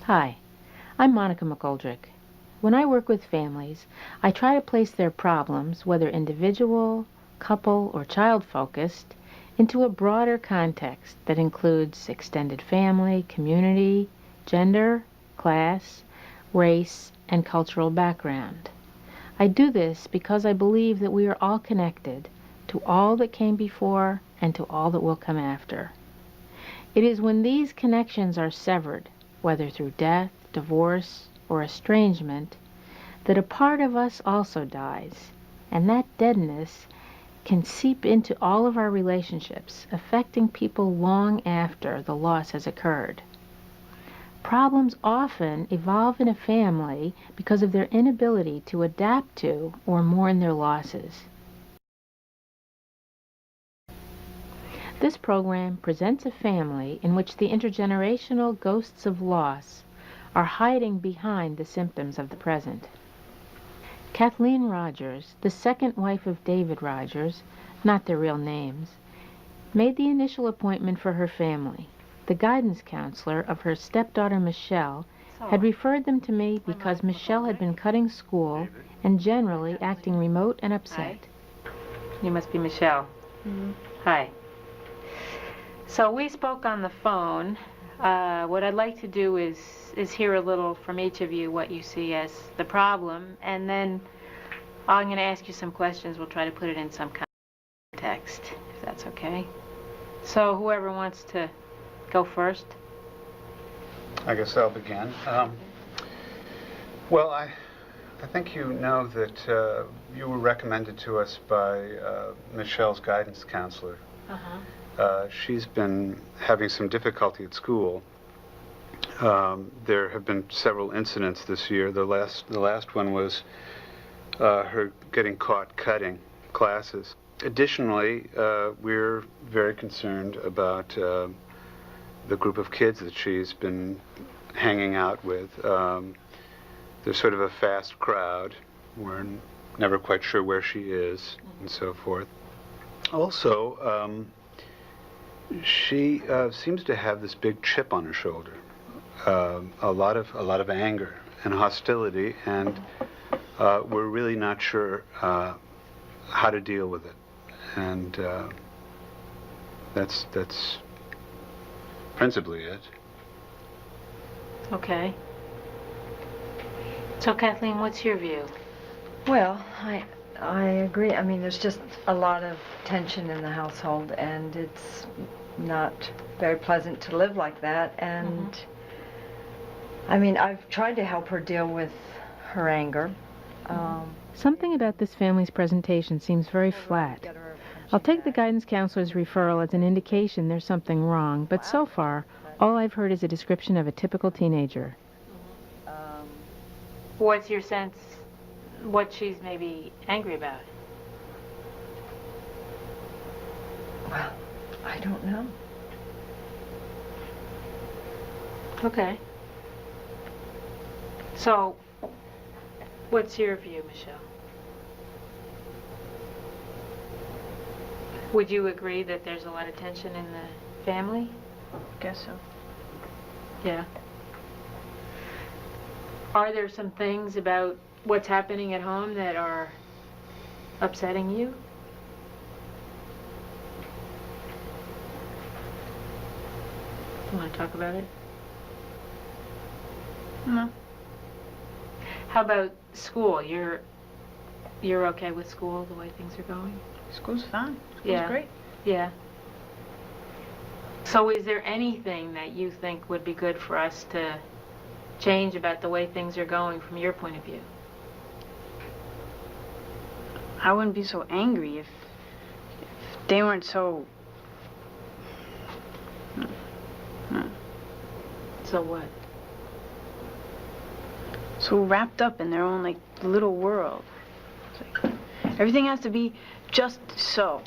Hi, I'm Monica McGoldrick. When I work with families, I try to place their problems, whether individual, couple, or child-focused, into a broader context that includes extended family, community, gender, class, race, and cultural background. I do this because I believe that we are all connected to all that came before and to all that will come after. It is when these connections are severed, whether through death, divorce, or estrangement, that a part of us also dies, and that deadness can seep into all of our relationships, affecting people long after the loss has occurred. Problems often evolve in a family because of their inability to adapt to or mourn their losses. This program presents a family in which the intergenerational ghosts of loss are hiding behind the symptoms of the present. Kathleen Rogers, the second wife of David Rogers, not their real names, made the initial appointment for her family. The guidance counselor of her stepdaughter Michelle had referred them to me because Michelle had been cutting school and generally acting remote and upset. Hi. You must be Michelle. Mm-hmm. Hi. So we spoke on the phone. What I'd like to do is hear a little from each of you what you see as the problem, and then I'm going to ask you some questions. We'll try to put it in some context, if that's okay. So whoever wants to go first. I guess I'll begin. Well, I think you know that you were recommended to us by Michelle's guidance counselor. Uh-huh. She's been having some difficulty at school. There have been several incidents this year. The last one was her getting caught cutting classes. Additionally, we're very concerned about the group of kids that she's been hanging out with. There's sort of a fast crowd. We're never quite sure where she is, and so forth. Also, she seems to have this big chip on her shoulder, a lot of anger and hostility, and we're really not sure how to deal with it. And that's principally it. Okay. So Kathleen, what's your view? Well, I agree. I mean, there's just a lot of tension in the household, and it's not very pleasant to live like that. And I mean, I've tried to help her deal with her anger. Something about this family's presentation seems very flat. I'll take the guidance counselor's referral as an indication there's something wrong, but so far, all I've heard is a description of a typical teenager. What's your sense, what she's maybe angry about? Well, I don't know. Okay. So, what's your view, Michelle? Would you agree that there's a lot of tension in the family? Guess so. Yeah. Are there some things about what's happening at home that are upsetting you? You want to talk about it? No. How about school? You're okay with school, the way things are going? School's fine. School's Yeah. great. Yeah. So is there anything that you think would be good for us to change about the way things are going from your point of view? I wouldn't be so angry if they weren't so... So what? so wrapped up in their own, like, little world. It's like, everything has to be just so.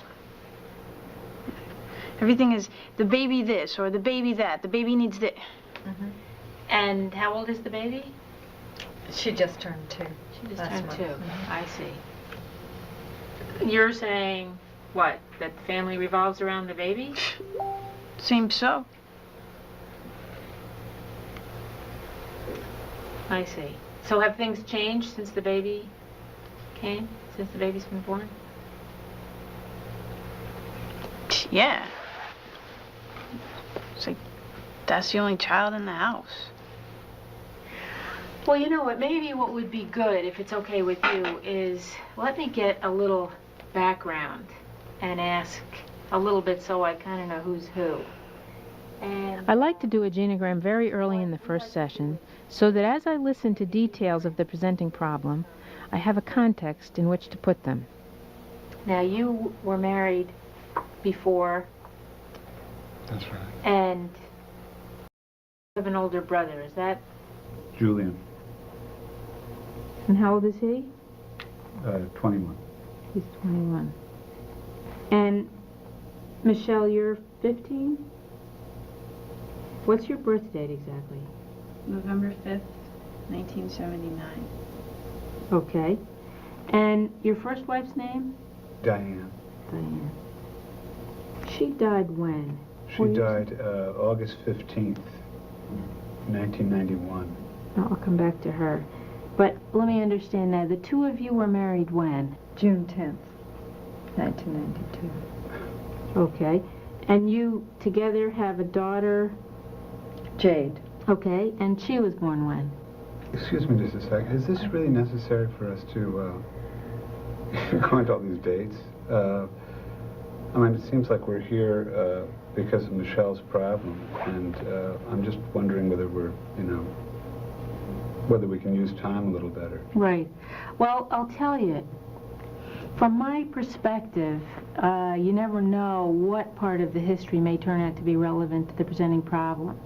Everything is the baby this or the baby that. The baby needs this. Mm-hmm. And how old is the baby? She just turned 2. She just last turned month. 2. Mm-hmm. I see. You're saying, what, that the family revolves around the baby? Seems so. I see. So have things changed since the baby came? Since the baby's been born? Yeah. It's like, that's the only child in the house. Well, you know what, maybe what would be good, if it's okay with you, is let me get a little background and ask a little bit so I kind of know who's who. And I like to do a genogram very early in the first session so that as I listen to details of the presenting problem, I have a context in which to put them. Now, you were married before. That's right. And you have an older brother, is that? Julian, And how old is he? 21. He's 21. And Michelle, you're 15? What's your birth date exactly? November 5th, 1979. Okay. And your first wife's name? Diane. Diane. She died when? She died August 15th, 1991. I'll come back to her. But let me understand now, the two of you were married when? June 10th, 1992. Okay. And you together have a daughter? Jade. Okay. And she was born when? Excuse me just a second. Is this really necessary for us to go into all these dates? I mean, it seems like we're here because of Michelle's problem, and I'm just wondering whether we're, whether we can use time a little better. Right. Well, I'll tell you, from my perspective, you never know what part of the history may turn out to be relevant to the presenting problem.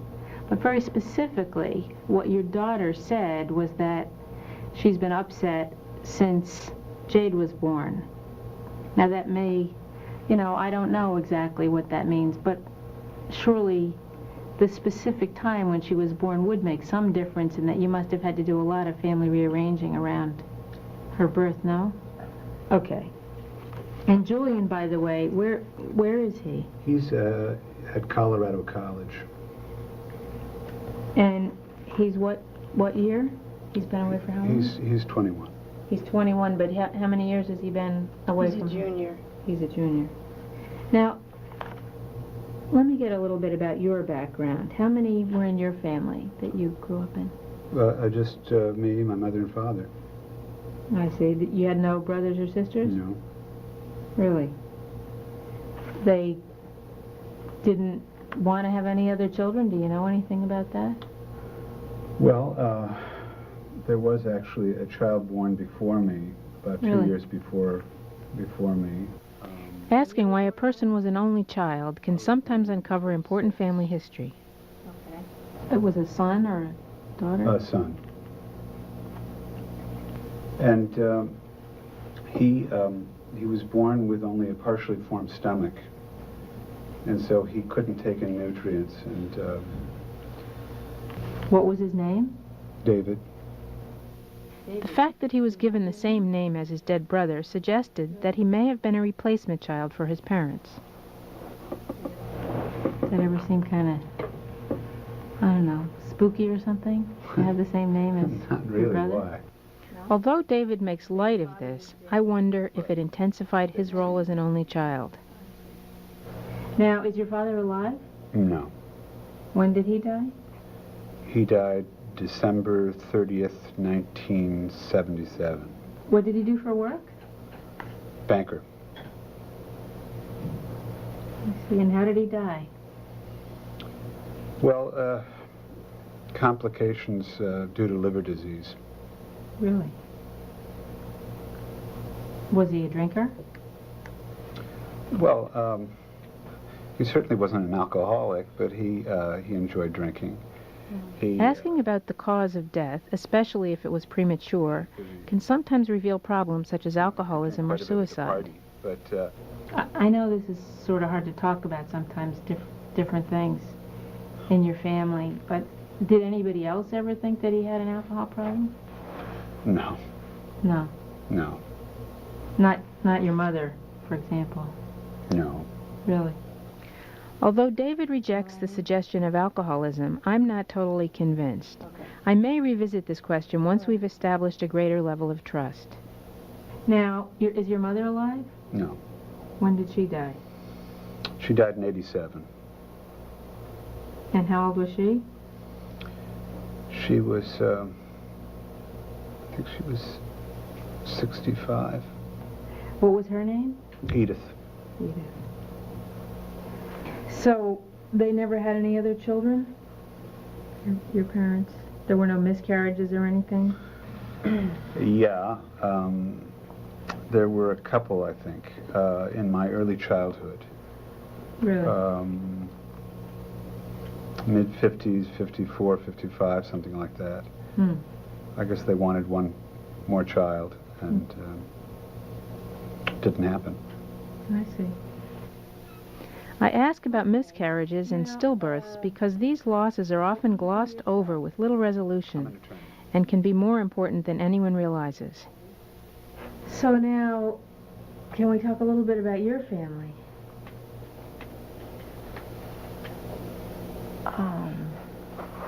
But very specifically, what your daughter said was that she's been upset since Jade was born. Now that may, I don't know exactly what that means, but surely the specific time when she was born would make some difference in that you must have had to do a lot of family rearranging around her birth, no? Okay. And Julian, by the way, where is he? He's at Colorado College. And he's what year? He's been away for how long? He's 21. He's 21, but how many years has he been away from? He's a junior. He's a junior. Now, let me get a little bit about your background. How many were in your family that you grew up in? Just me, my mother and father. I see. You had no brothers or sisters? No. Really? They didn't want to have any other children? Do you know anything about that? Well, there was actually a child born before me, about 2 Really? years before me. Asking why a person was an only child can sometimes uncover important family history. Okay. It was a son or a daughter? A son. And he was born with only a partially formed stomach, and so he couldn't take in nutrients. And What was his name? David. The fact that he was given the same name as his dead brother suggested that he may have been a replacement child for his parents. Does that ever seem kind of, I don't know, spooky or something? To have the same name as Not your really. brother? Why? Although David makes light of this, I wonder if it intensified his role as an only child. Now, is your father alive? No. When did he die? He died December 30th, 1977. What did he do for work? Banker. I see. And how did he die? Well, complications due to liver disease. Really? Was he a drinker? Well, he certainly wasn't an alcoholic, but he enjoyed drinking. Asking about the cause of death, especially if it was premature, can sometimes reveal problems such as alcoholism or suicide. But I know this is sort of hard to talk about sometimes, different things in your family, but did anybody else ever think that he had an alcohol problem? no, No. no, Not your mother, for example. no. Really? Although David rejects the suggestion of alcoholism, I'm not totally convinced. Okay. I may revisit this question once we've established a greater level of trust. Now, is your mother alive? No. When did she die? She died in 87. And how old was she? She was, I think she was 65. What was her name? Edith. Edith. So, they never had any other children? Your parents? There were no miscarriages or anything? Yeah. There were a couple, I think, in my early childhood. Really? Mid-50s, 54, 55, something like that. I guess they wanted one more child, and didn't happen. I see. I ask about miscarriages and stillbirths because these losses are often glossed over with little resolution and can be more important than anyone realizes. So now, can we talk a little bit about your family?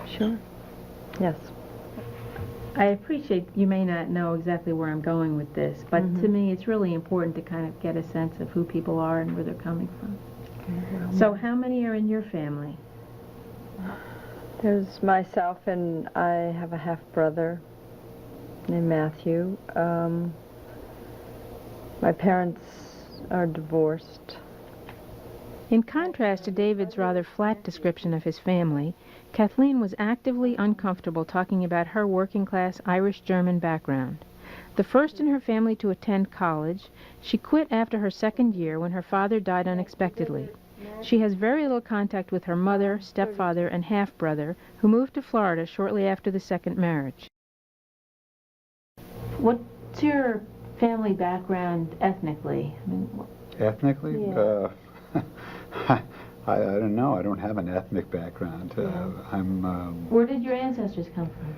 Sure. Yes. I appreciate you may not know exactly where I'm going with this, but to me it's really important to kind of get a sense of who people are and where they're coming from. So how many are in your family? There's myself, and I have a half-brother named Matthew. My parents are divorced. In contrast to David's rather flat description of his family, Kathleen was actively uncomfortable talking about her working-class Irish-German background. The first in her family to attend college, she quit after her second year when her father died unexpectedly. She has very little contact with her mother, stepfather, and half-brother, who moved to Florida shortly after the second marriage. What's your family background ethnically? Ethnically? Yeah. I don't know. I don't have an ethnic background. Where did your ancestors come from?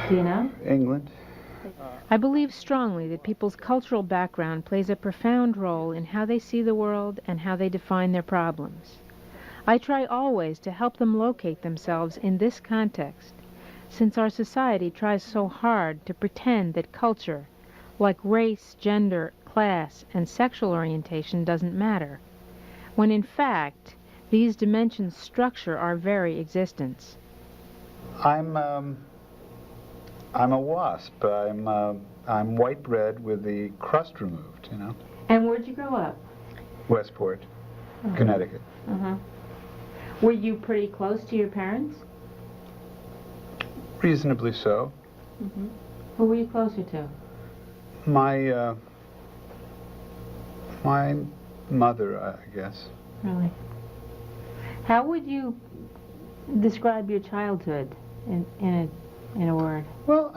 Do you know? England. I believe strongly that people's cultural background plays a profound role in how they see the world and how they define their problems. I try always to help them locate themselves in this context, since our society tries so hard to pretend that culture, like race, gender, class, and sexual orientation, doesn't matter, when in fact these dimensions structure our very existence. I'm a wasp. I'm white bread with the crust removed, you know. And where'd you grow up? Westport, Connecticut. Were you pretty close to your parents? Reasonably so. Who were you closer to? My mother, I guess. Really? How would you describe your childhood in a word? Well,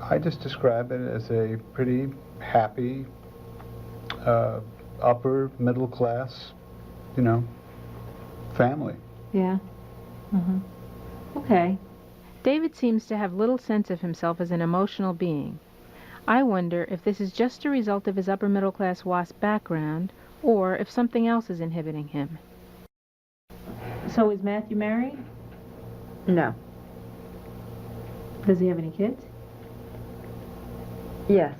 I just describe it as a pretty happy, upper middle class, you know, family. Yeah. Okay. David seems to have little sense of himself as an emotional being. I wonder if this is just a result of his upper middle class WASP background, or if something else is inhibiting him. So is Matthew married? No. Does he have any kids? Yes.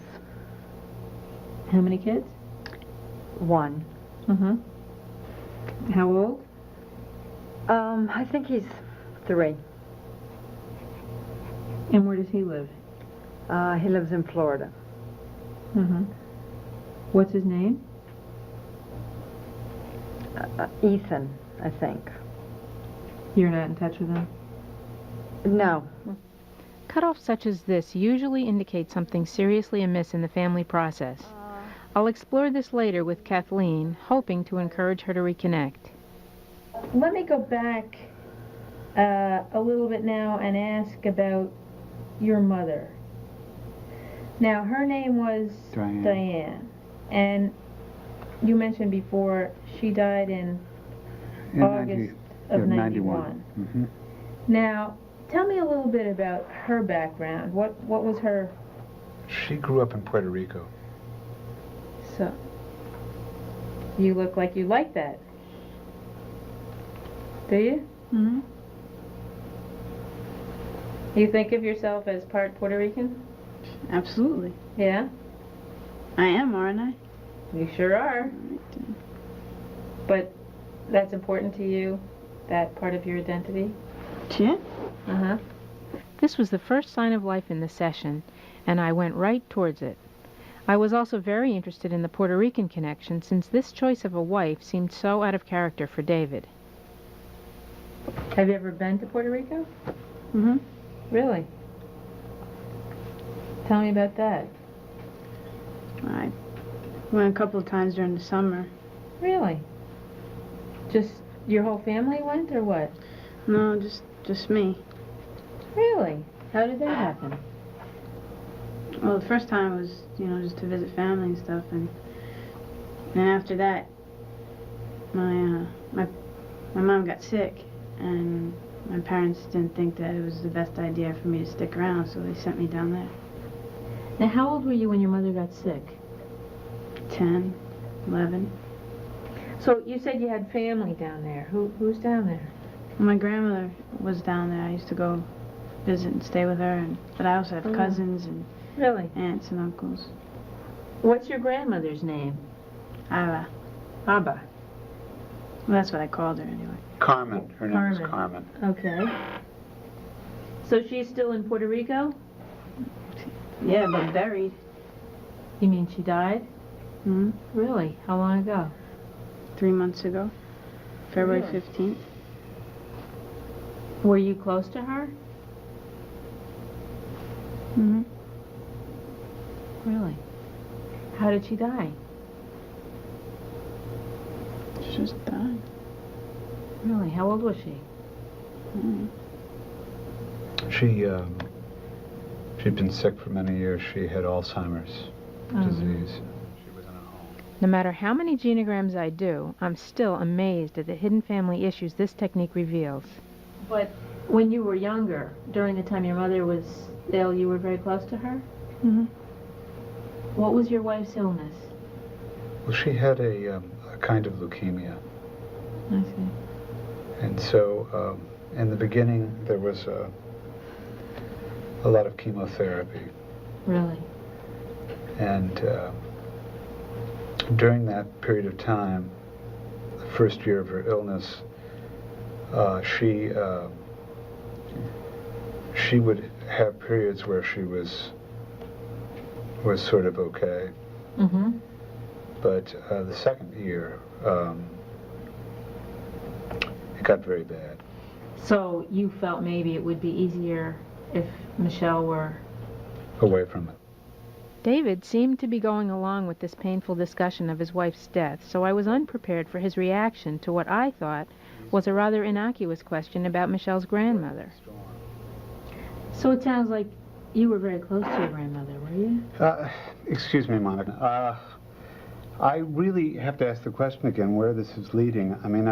How many kids? One. How old? I think he's 3. And where does he live? He lives in Florida. What's his name? Ethan, I think. You're not in touch with him? No. Cutoffs such as this usually indicate something seriously amiss in the family process. I'll explore this later with Kathleen, hoping to encourage her to reconnect. Let me go back a little bit now and ask about your mother. Now, her name was Diane. And you mentioned before she died in August of 91. Now, tell me a little bit about her background. What was her... She grew up in Puerto Rico. So, you look like you like that. Do you? Mm-hmm. You think of yourself as part Puerto Rican? Absolutely. Yeah? I am, aren't I? You sure are. All right, then. But that's important to you, that part of your identity? Yeah. Uh-huh. This was the first sign of life in the session, and I went right towards it. I was also very interested in the Puerto Rican connection, since this choice of a wife seemed so out of character for David. Have you ever been to Puerto Rico? Mm-hmm. Really? Tell me about that. I went a couple of times during the summer. Really? Just your whole family went, or what? No, just me. Really? How did that happen? Well, the first time was, just to visit family and stuff, and then after that, my mom got sick, and my parents didn't think that it was the best idea for me to stick around, so they sent me down there. Now, how old were you when your mother got sick? 10, 11. So you said you had family down there. Who's down there? My grandmother was down there. I used to go visit and stay with her, but I also have cousins and Really? aunts and uncles. What's your grandmother's name? Ava. Abba. Well, that's what I called her anyway. Carmen. Her name is Carmen. Okay. So she's still in Puerto Rico? Yeah, but buried. You mean she died? Hmm. Really? How long ago? 3 months ago. February Really? 15th. Were you close to her? Mm-hmm. Really? How did she die? She just died. Really? How old was she? Mm. She'd been sick for many years. She had Alzheimer's disease. She was in a home. No matter how many genograms I do, I'm still amazed at the hidden family issues this technique reveals. But when you were younger, during the time your mother was ill, you were very close to her? Mm-hmm. What was your wife's illness? Well, she had a kind of leukemia. I see. And so, in the beginning, there was a lot of chemotherapy. Really? And during that period of time, the first year of her illness, she would have periods where she was sort of okay. Mm-hmm. But the second year, it got very bad. So you felt maybe it would be easier if Michelle were... Away from it. David seemed to be going along with this painful discussion of his wife's death, so I was unprepared for his reaction to what I thought was a rather innocuous question about Michelle's grandmother. So it sounds like you were very close to your grandmother, were you? Excuse me, Monica. I really have to ask the question again where this is leading. I mean,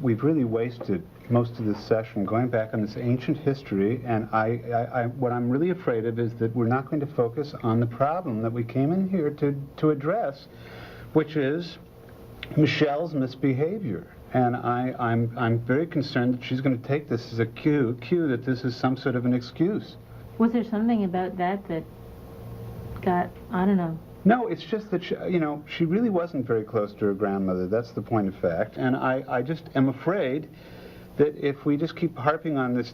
we've really wasted most of this session going back on this ancient history, and what I'm really afraid of is that we're not going to focus on the problem that we came in here to address, which is Michelle's misbehavior. And I'm very concerned that she's going to take this as a cue that this is some sort of an excuse. Was there something about that got, I don't know. No, it's just that she really wasn't very close to her grandmother. That's the point of fact. And I just am afraid that if we just keep harping on this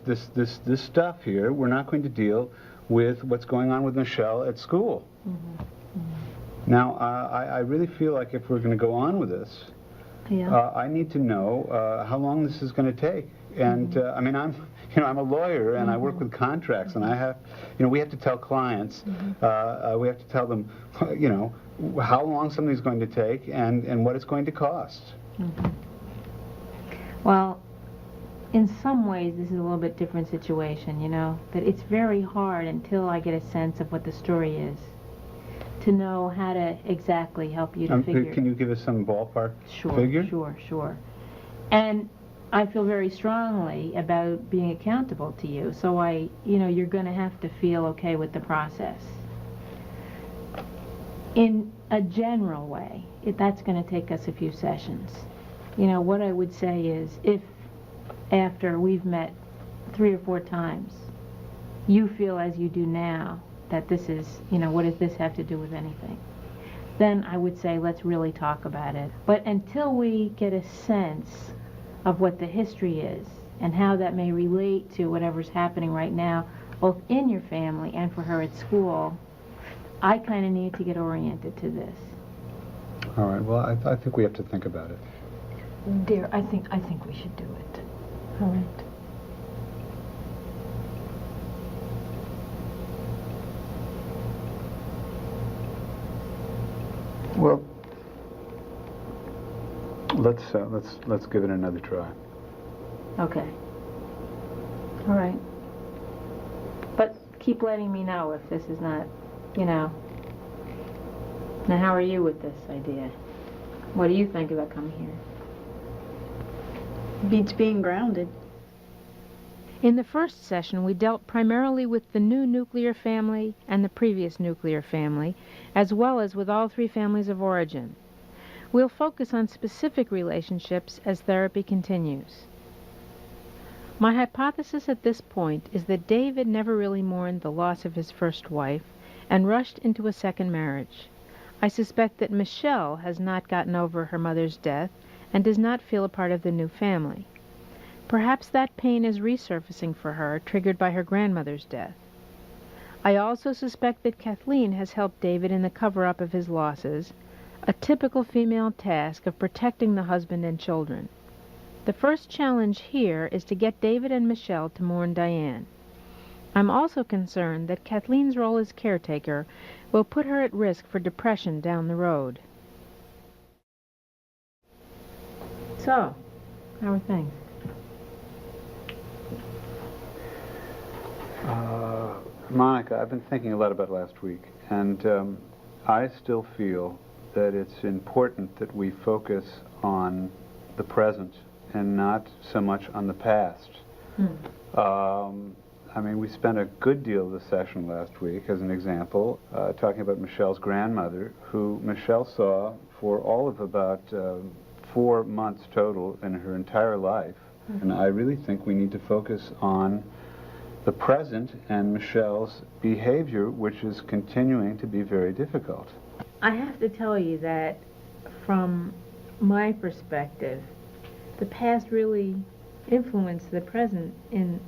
stuff here, we're not going to deal with what's going on with Michelle at school. Mm-hmm. Mm-hmm. Now, I really feel like if we're going to go on with this, Yeah. I need to know how long this is going to take. And I mean, I'm a lawyer and I work with contracts, and I have, we have to tell clients, we have to tell them, how long something's going to take and what it's going to cost. Mm-hmm. Well, in some ways, this is a little bit different situation, that it's very hard until I get a sense of what the story is to know how to exactly help you to figure. Can you give us some ballpark figure? Sure. And I feel very strongly about being accountable to you, so you're going to have to feel okay with the process. In a general way, that's going to take us a few sessions. What I would say is, if after we've met 3 or 4 times, you feel as you do now that this is, what does this have to do with anything? Then I would say let's really talk about it. But until we get a sense of what the history is and how that may relate to whatever's happening right now, both in your family and for her at school, I kind of need to get oriented to this. All right. Well, I think we have to think about it. Dear, I think we should do it. All right. Well, let's give it another try. Okay. All right. But keep letting me know if this is not, Now, how are you with this idea? What do you think about coming here? Beats being grounded. In the first session, we dealt primarily with the new nuclear family and the previous nuclear family, as well as with all 3 families of origin. We'll focus on specific relationships as therapy continues. My hypothesis at this point is that David never really mourned the loss of his first wife and rushed into a second marriage. I suspect that Michelle has not gotten over her mother's death and does not feel a part of the new family. Perhaps that pain is resurfacing for her, triggered by her grandmother's death. I also suspect that Kathleen has helped David in the cover-up of his losses, a typical female task of protecting the husband and children. The first challenge here is to get David and Michelle to mourn Diane. I'm also concerned that Kathleen's role as caretaker will put her at risk for depression down the road. So, how are things? Monica, I've been thinking a lot about last week, and I still feel that it's important that we focus on the present and not so much on the past. We spent a good deal of the session last week, as an example, talking about Michelle's grandmother, who Michelle saw for all of about 4 months total in her entire life. And I really think we need to focus on the present and Michelle's behavior, which is continuing to be very difficult. I have to tell you that from my perspective, the past really influenced the present in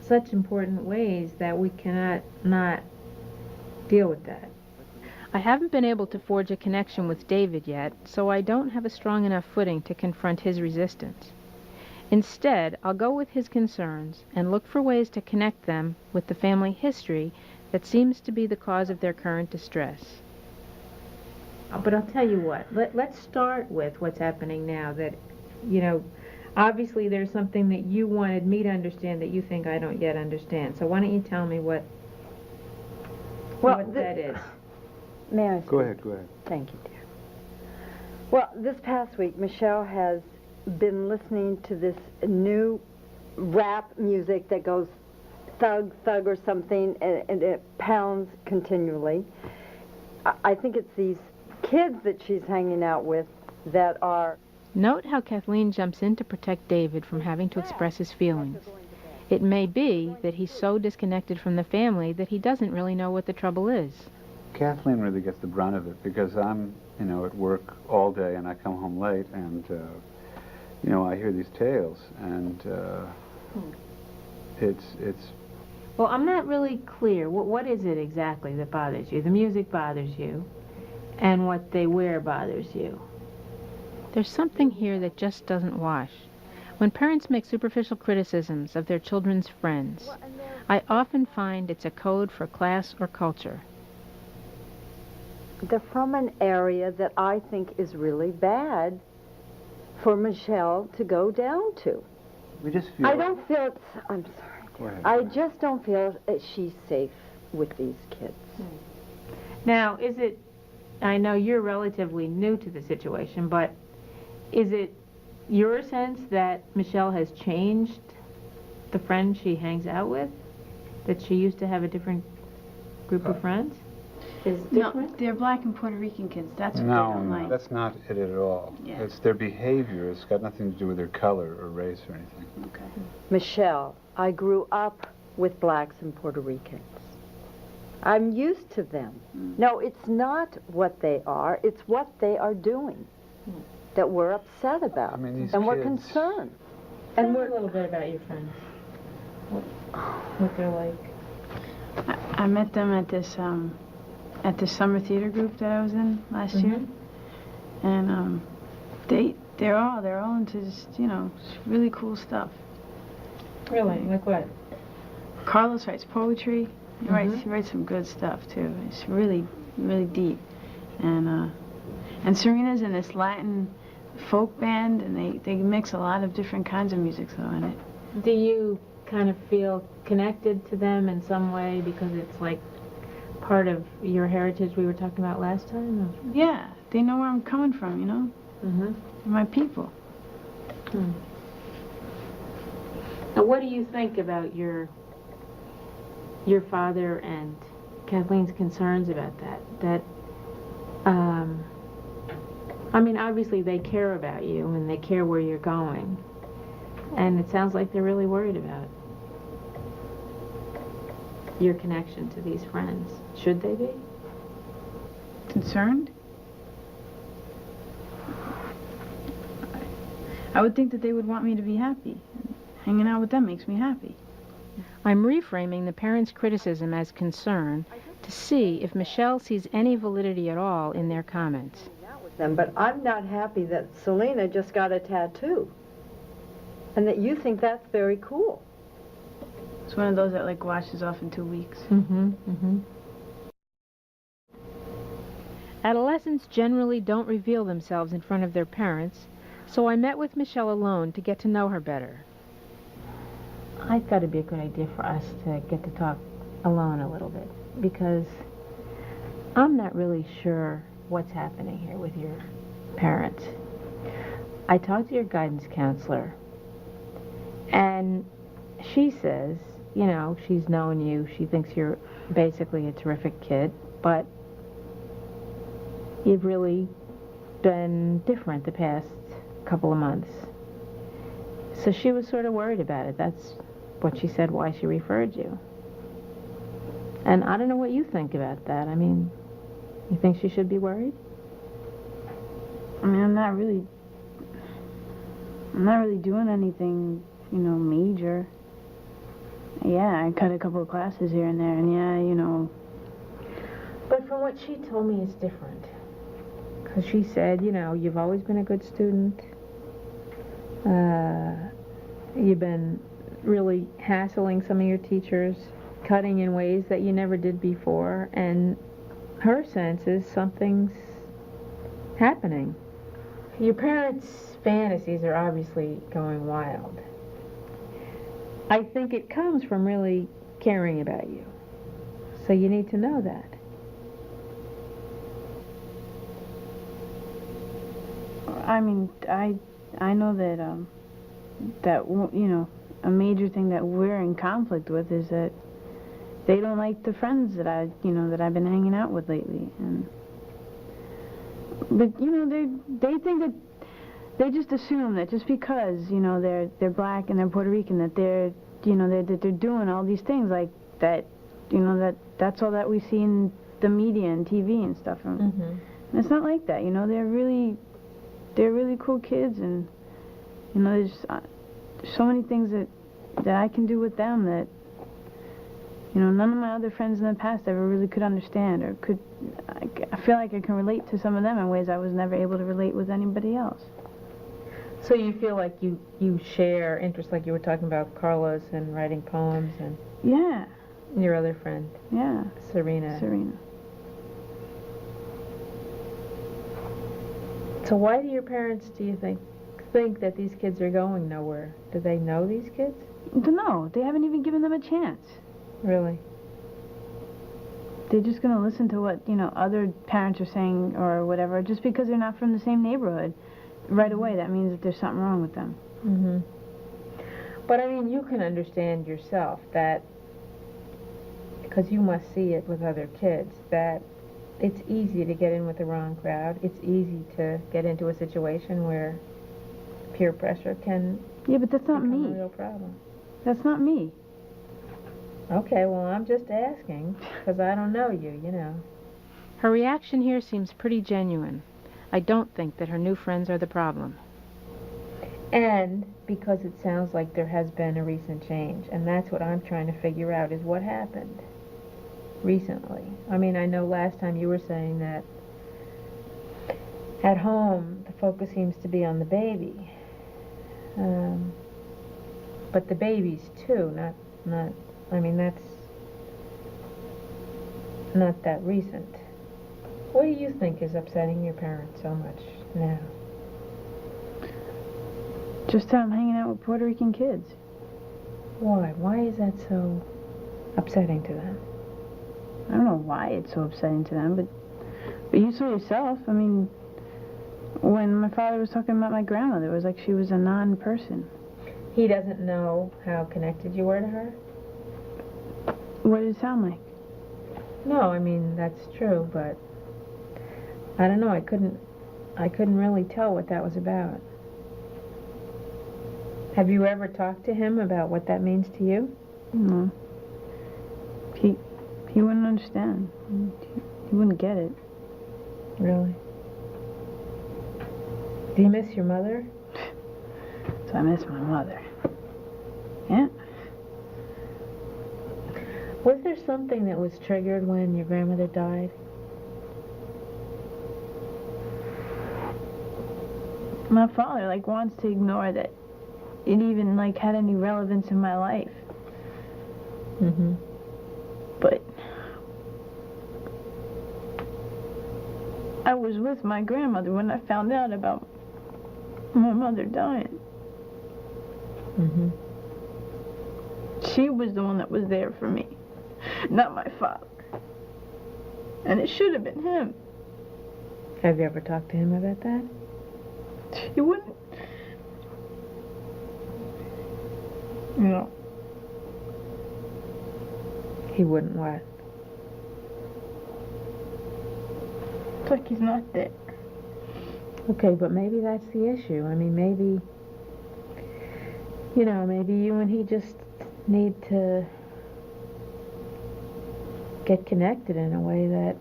such important ways that we cannot not deal with that. I haven't been able to forge a connection with David yet, so I don't have a strong enough footing to confront his resistance. Instead, I'll go with his concerns and look for ways to connect them with the family history that seems to be the cause of their current distress. But I'll tell you what, let's start with what's happening now that, obviously there's something that you wanted me to understand that you think I don't yet understand. So why don't you tell me what that is? May I speak? Go ahead. Thank you, dear. Well, this past week, Michelle has been listening to this new rap music that goes thug, thug or something, and it pounds continually. I think it's these kids that she's hanging out with that are... Note how Kathleen jumps in to protect David from having to express his feelings. It may be that he's so disconnected from the family that he doesn't really know what the trouble is. Kathleen really gets the brunt of it because I'm, at work all day and I come home late and, I hear these tales and it's... Well, I'm not really clear. What is it exactly that bothers you? The music bothers you, and what they wear bothers you. There's something here that just doesn't wash. When parents make superficial criticisms of their children's friends, I often find it's a code for class or culture. They're from an area that I think is really bad for Michelle to go down to. We just feel... I don't feel it's... I'm sorry. Go ahead. I just don't feel that she's safe with these kids. Now, is it... I know you're relatively new to the situation, but is it your sense that Michelle has changed the friends she hangs out with? That she used to have a different group of friends? is No, different? they're black and Puerto Rican kids. That's what they No, don't no, like. that's not it at all. Yeah. It's their behavior. It's got nothing to do with their color or race or anything. Okay. Michelle, I grew up with blacks and Puerto Ricans. I'm used to them. No, it's not what they are, it's what they are doing that we're upset about. I mean, these and we're kids- concerned. Tell And me we're a little bit about your friends. What they're like. I met them at this summer theater group that I was in last year, and they're all into just really cool stuff. Really? Like what? Carlos writes poetry. He writes some good stuff too. It's really deep, and Serena's in this Latin folk band, and they mix a lot of different kinds of music in it. Do you kind of feel connected to them in some way because it's like part of your heritage we were talking about last time? Or? Yeah, they know where I'm coming from, Mm-hmm. They're my people. Now, what do you think about your father and Kathleen's concerns about that? I mean, obviously they care about you and they care where you're going. And it sounds like they're really worried about your connection to these friends. Should they be? Concerned? I would think that they would want me to be happy. Hanging out with them makes me happy. I'm reframing the parents' criticism as concern to see if Michelle sees any validity at all in their comments. them, but I'm not happy that Selena just got a tattoo. And that you think that's very cool. It's one of those that like washes off in 2 weeks. Adolescents generally don't reveal themselves in front of their parents, so I met with Michelle alone to get to know her better. I thought it'd be a good idea for us to get to talk alone a little bit, because I'm not really sure what's happening here with your parents. I talked to your guidance counselor, and she says, you know, she's known you, she thinks you're basically a terrific kid, but you've really been different the past couple of months. So she was sort of worried about it. That's what she said, why she referred you. And I don't know what you think about that. I mean, you think she should be worried? I mean, I'm not really doing anything, major. Yeah, I cut a couple of classes here and there, and yeah. But from what she told me, it's different. Because she said, you've always been a good student. You've been really hassling some of your teachers, cutting in ways that you never did before, and her sense is something's happening. Your parents' fantasies are obviously going wild. I think it comes from really caring about you. So you need to know that. I mean, I know that a major thing that we're in conflict with is that they don't like the friends that I've been hanging out with lately, but they think that they just assume that just because they're black and they're Puerto Rican that they're doing all these things like that, that's all that we see in the media and TV and stuff. And it's not like that. They're really cool kids, and there's so many things that I can do with them that none of my other friends in the past ever really could understand or could. I feel like I can relate to some of them in ways I was never able to relate with anybody else. So you feel like you share interests, like you were talking about Carlos and writing poems, and Yeah. your other friend, Yeah. Serena. Serena. So why do your parents, do you think that these kids are going nowhere? Do they know these kids? No, they haven't even given them a chance. Really? They're just going to listen to what, other parents are saying or whatever. Just because they're not from the same neighborhood, right away, that means that there's something wrong with them. But I mean, you can understand yourself that, because you must see it with other kids, that it's easy to get in with the wrong crowd. It's easy to get into a situation where peer pressure can Yeah, but that's not become a me. real problem. That's not me. Okay, well, I'm just asking, because I don't know you, you know. Her reaction here seems pretty genuine. I don't think that her new friends are the problem. And because it sounds like there has been a recent change, and that's what I'm trying to figure out is what happened recently. I mean, I know last time you were saying that at home the focus seems to be on the baby. But the babies too, not, I mean, that's not that recent. What do you think is upsetting your parents so much now? Just that I'm hanging out with Puerto Rican kids. Why? Why is that so upsetting to them? I don't know why it's so upsetting to them, but you saw yourself. I mean, when my father was talking about my grandmother, it was like she was a non-person. He doesn't know how connected you were to her? What did it sound like? No, I mean, that's true, but I don't know, I couldn't really tell what that was about. Have you ever talked to him about what that means to you? No. He wouldn't understand. He wouldn't get it. Really? Do you miss your mother? So I miss my mother. Yeah. Was there something that was triggered when your grandmother died? My father, like, wants to ignore that it even, like, had any relevance in my life. Mm-hmm. But I was with my grandmother when I found out about my mother dying. Mm-hmm. She was the one that was there for me, not my father. And it should have been him. Have you ever talked to him about that? He wouldn't. No. He wouldn't what? It's like he's not there. Okay, but maybe that's the issue. I mean, maybe, you know, maybe you and he just need to get connected in a way that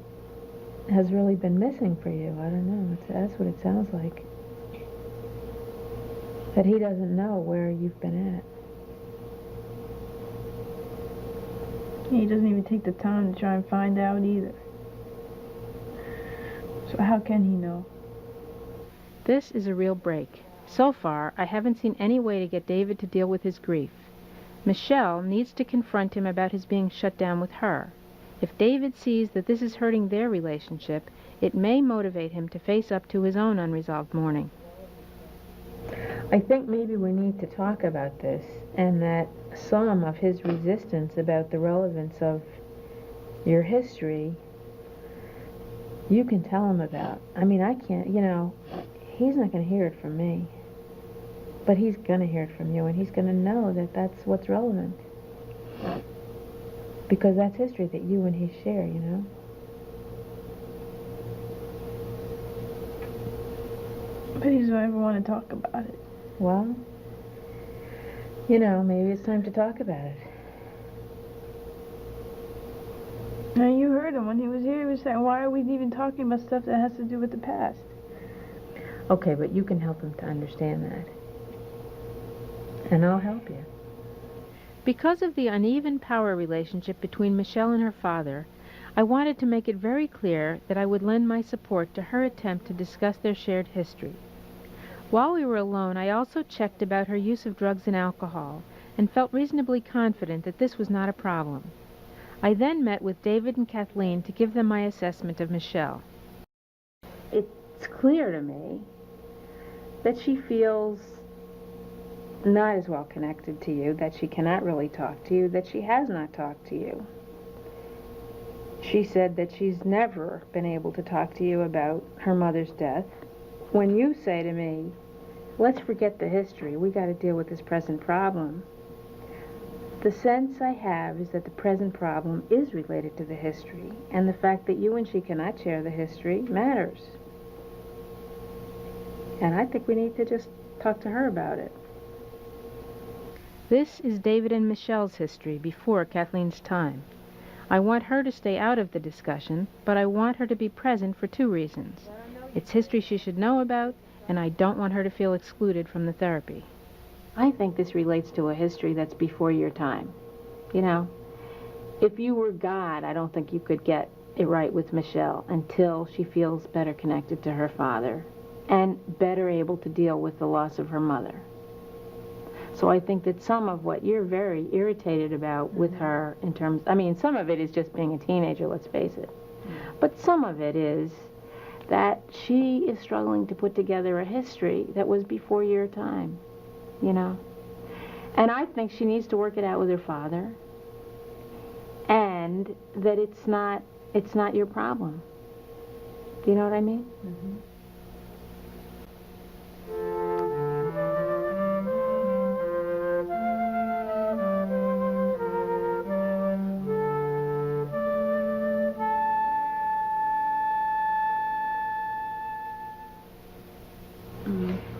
has really been missing for you. I don't know. That's what it sounds like. That he doesn't know where you've been at. He doesn't even take the time to try and find out either. So how can he know? This is a real break. So far, I haven't seen any way to get David to deal with his grief. Michelle needs to confront him about his being shut down with her. If David sees that this is hurting their relationship, it may motivate him to face up to his own unresolved mourning. I think maybe we need to talk about this, and that some of his resistance about the relevance of your history, you can tell him about. I mean, I can't, you know, he's not going to hear it from me, but he's going to hear it from you, and he's going to know that that's what's relevant. Because that's history that you and he share, you know? But he doesn't ever want to talk about it. Well, you know, maybe it's time to talk about it. Now, you heard him when he was here. He was saying, why are we even talking about stuff that has to do with the past? Okay, but you can help him to understand that. And I'll help you. Because of the uneven power relationship between Michelle and her father, I wanted to make it very clear that I would lend my support to her attempt to discuss their shared history. While we were alone, I also checked about her use of drugs and alcohol, and felt reasonably confident that this was not a problem. I then met with David and Kathleen to give them my assessment of Michelle. It's clear to me that she feels not as well connected to you, that she cannot really talk to you, that she has not talked to you. She said that she's never been able to talk to you about her mother's death. When you say to me, let's forget the history, we got to deal with this present problem, The sense I have is that the present problem is related to the history, and the fact that you and she cannot share the history matters. And I think we need to just talk to her about it. This is David and Michelle's history before Kathleen's time. I want her to stay out of the discussion, but I want her to be present for 2 reasons. It's history she should know about, and I don't want her to feel excluded from the therapy. I think this relates to a history that's before your time. You know, if you were God, I don't think you could get it right with Michelle until she feels better connected to her father and better able to deal with the loss of her mother. So I think that some of what you're very irritated about with her in terms, I mean, some of it is just being a teenager, let's face it. But some of it is that she is struggling to put together a history that was before your time. You know, and I think she needs to work it out with her father, and that it's not your problem. Do you know what I mean?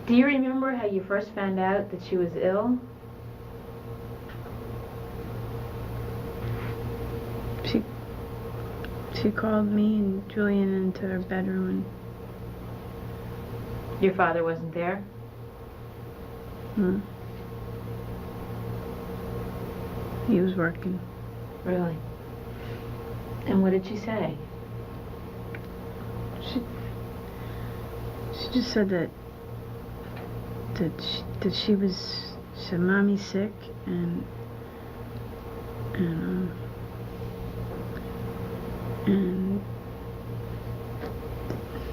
Do you remember how you first found out that she was ill? She called me and Julian into her bedroom, Your father wasn't there? and he was working. Really? And what did she say? She just said that she said Mommy's sick and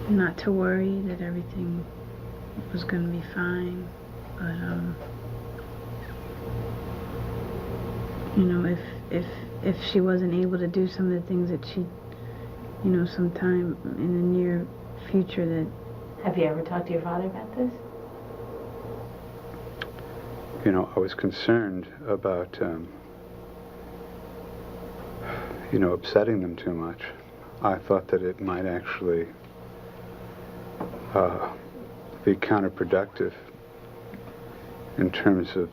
not to worry, that everything was going to be fine, but you know, if she wasn't able to do some of the things that she, you know, sometime in the near future, that. Have you ever talked to your father about this? You know, I was concerned about, you know, upsetting them too much. I thought that it might actually be counterproductive in terms of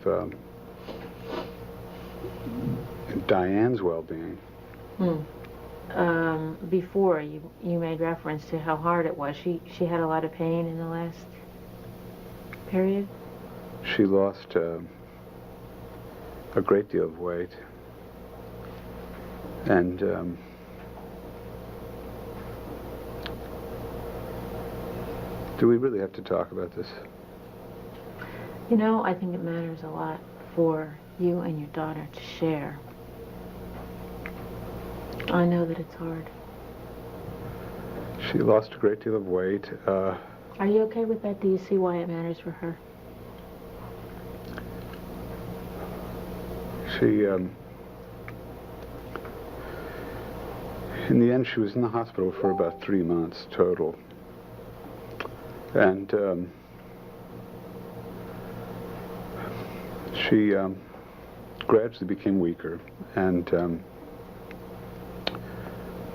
Diane's well-being. Before, you made reference to how hard it was. She had a lot of pain in the last period? She lost a great deal of weight, and do we really have to talk about this? You know, I think it matters a lot for you and your daughter to share. I know that it's hard. She lost a great deal of weight. Are you okay with that? Do you see why it matters for her? She, in the end, she was in the hospital for about 3 months total. And she gradually became weaker. And of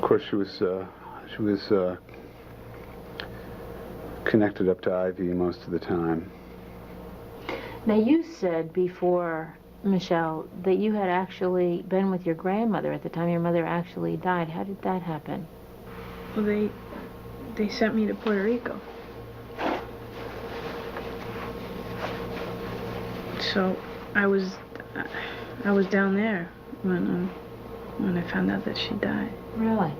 course, she was connected up to IV most of the time. Now, you said before, Michelle, that you had actually been with your grandmother at the time your mother actually died. How did that happen? Well, they sent me to Puerto Rico. So I was down there when I found out that she died. Really?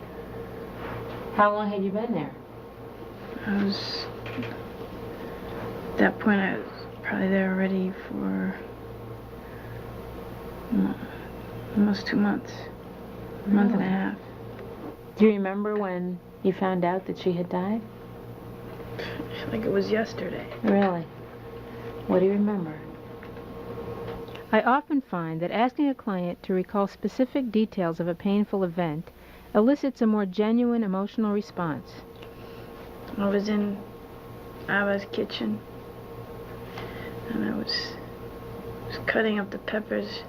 How long had you been there? At that point, I was probably there already for almost 2 months, a month and a half. Do you remember when you found out that she had died? I feel like it was yesterday. Really? What do you remember? I often find that asking a client to recall specific details of a painful event elicits a more genuine emotional response. I was in Abba's kitchen, and I was cutting up the peppers,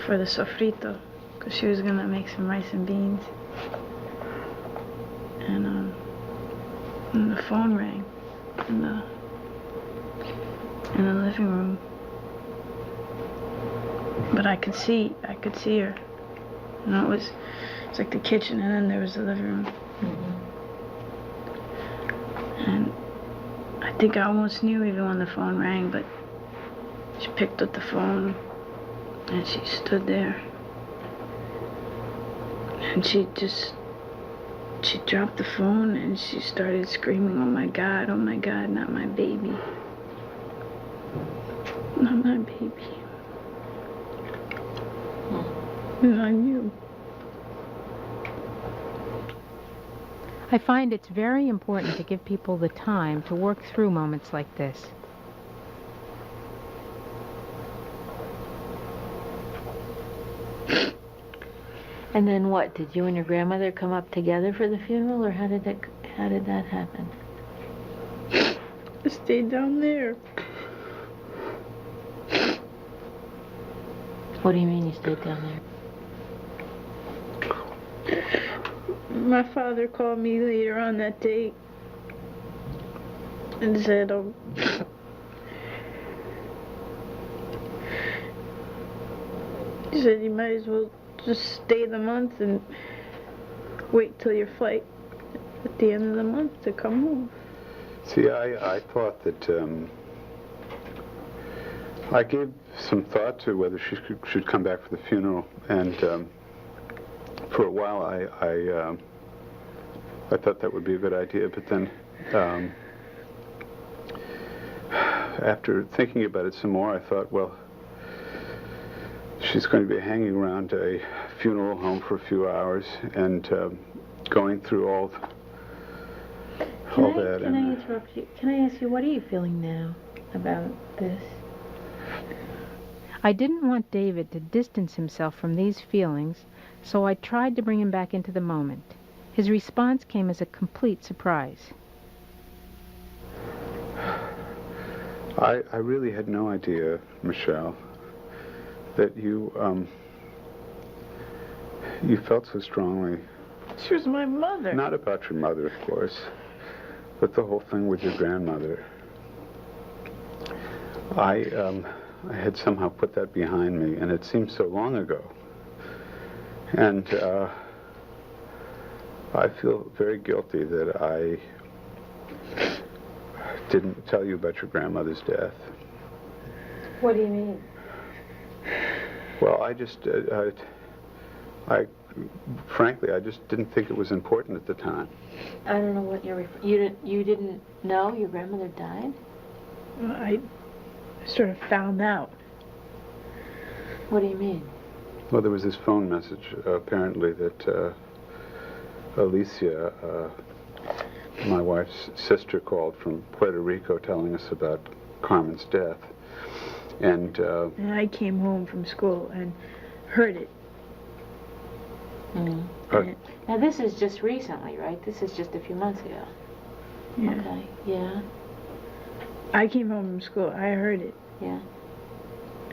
for the sofrito, because she was gonna make some rice and beans. And the phone rang in the living room. But I could see her. You know, it's like the kitchen, and then there was the living room. And I think I almost knew even when the phone rang, but she picked up the phone and she stood there. And she dropped the phone and she started screaming, oh my God, not my baby. Not my baby. Not you. I find it's very important to give people the time to work through moments like this. And then what? Did you and your grandmother come up together for the funeral, or how did that happen? I stayed down there. What do you mean you stayed down there? My father called me later on that day and said, he said you might as well just stay the month and wait till your flight at the end of the month to come home. See, I thought that I gave some thought to whether she should come back for the funeral, and for a while I thought that would be a good idea, but then after thinking about it some more, I thought, well, she's going to be hanging around a funeral home for a few hours and going through all that. Can I interrupt you? Can I ask you, what are you feeling now about this? I didn't want David to distance himself from these feelings, so I tried to bring him back into the moment. His response came as a complete surprise. I really had no idea, Michelle, that you felt so strongly. She was my mother. Not about your mother, of course, but the whole thing with your grandmother. I had somehow put that behind me, and it seemed so long ago. And I feel very guilty that I didn't tell you about your grandmother's death. What do you mean? Well, I just, frankly, I just didn't think it was important at the time. I don't know what you're you didn't know your grandmother died? I sort of found out. What do you mean? Well, there was this phone message, apparently, that Alicia, my wife's sister, called from Puerto Rico telling us about Carmen's death. And I came home from school and heard it. Now, this is just recently, right? This is just a few months ago. Yeah. Okay, yeah. I came home from school. I heard it. Yeah.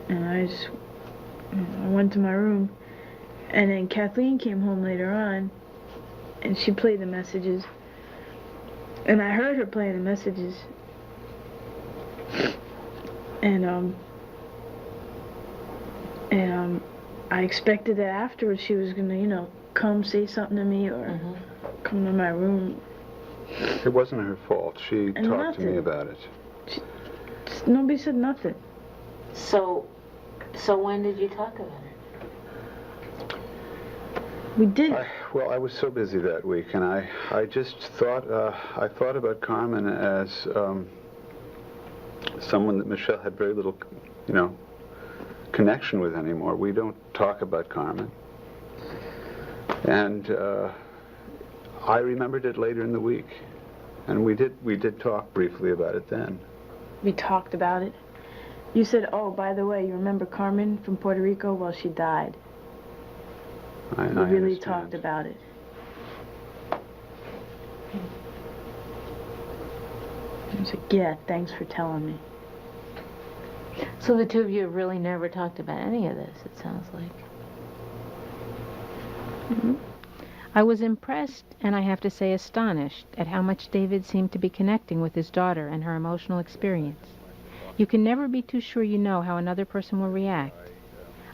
And I went to my room. And then Kathleen came home later on. And she played the messages. And I heard her playing the messages. And I expected that afterwards she was gonna, come say something to me or come to my room. It wasn't her fault. She talked to me about it. Nobody said nothing. So when did you talk about it? We did. Well, I was so busy that week, and I just thought, I thought about Carmen as someone that Michelle had very little, connection with anymore. We don't talk about Carmen. And I remembered it later in the week, and we did talk briefly about it then. We talked about it. You said, oh, by the way, you remember Carmen from Puerto Rico? Well, she died. I We really understand. talked about it. I was like, yeah, thanks for telling me. So the two of you have really never talked about any of this, it sounds like. Mm-hmm. I was impressed, and I have to say astonished, at how much David seemed to be connecting with his daughter and her emotional experience. You can never be too sure you know how another person will react.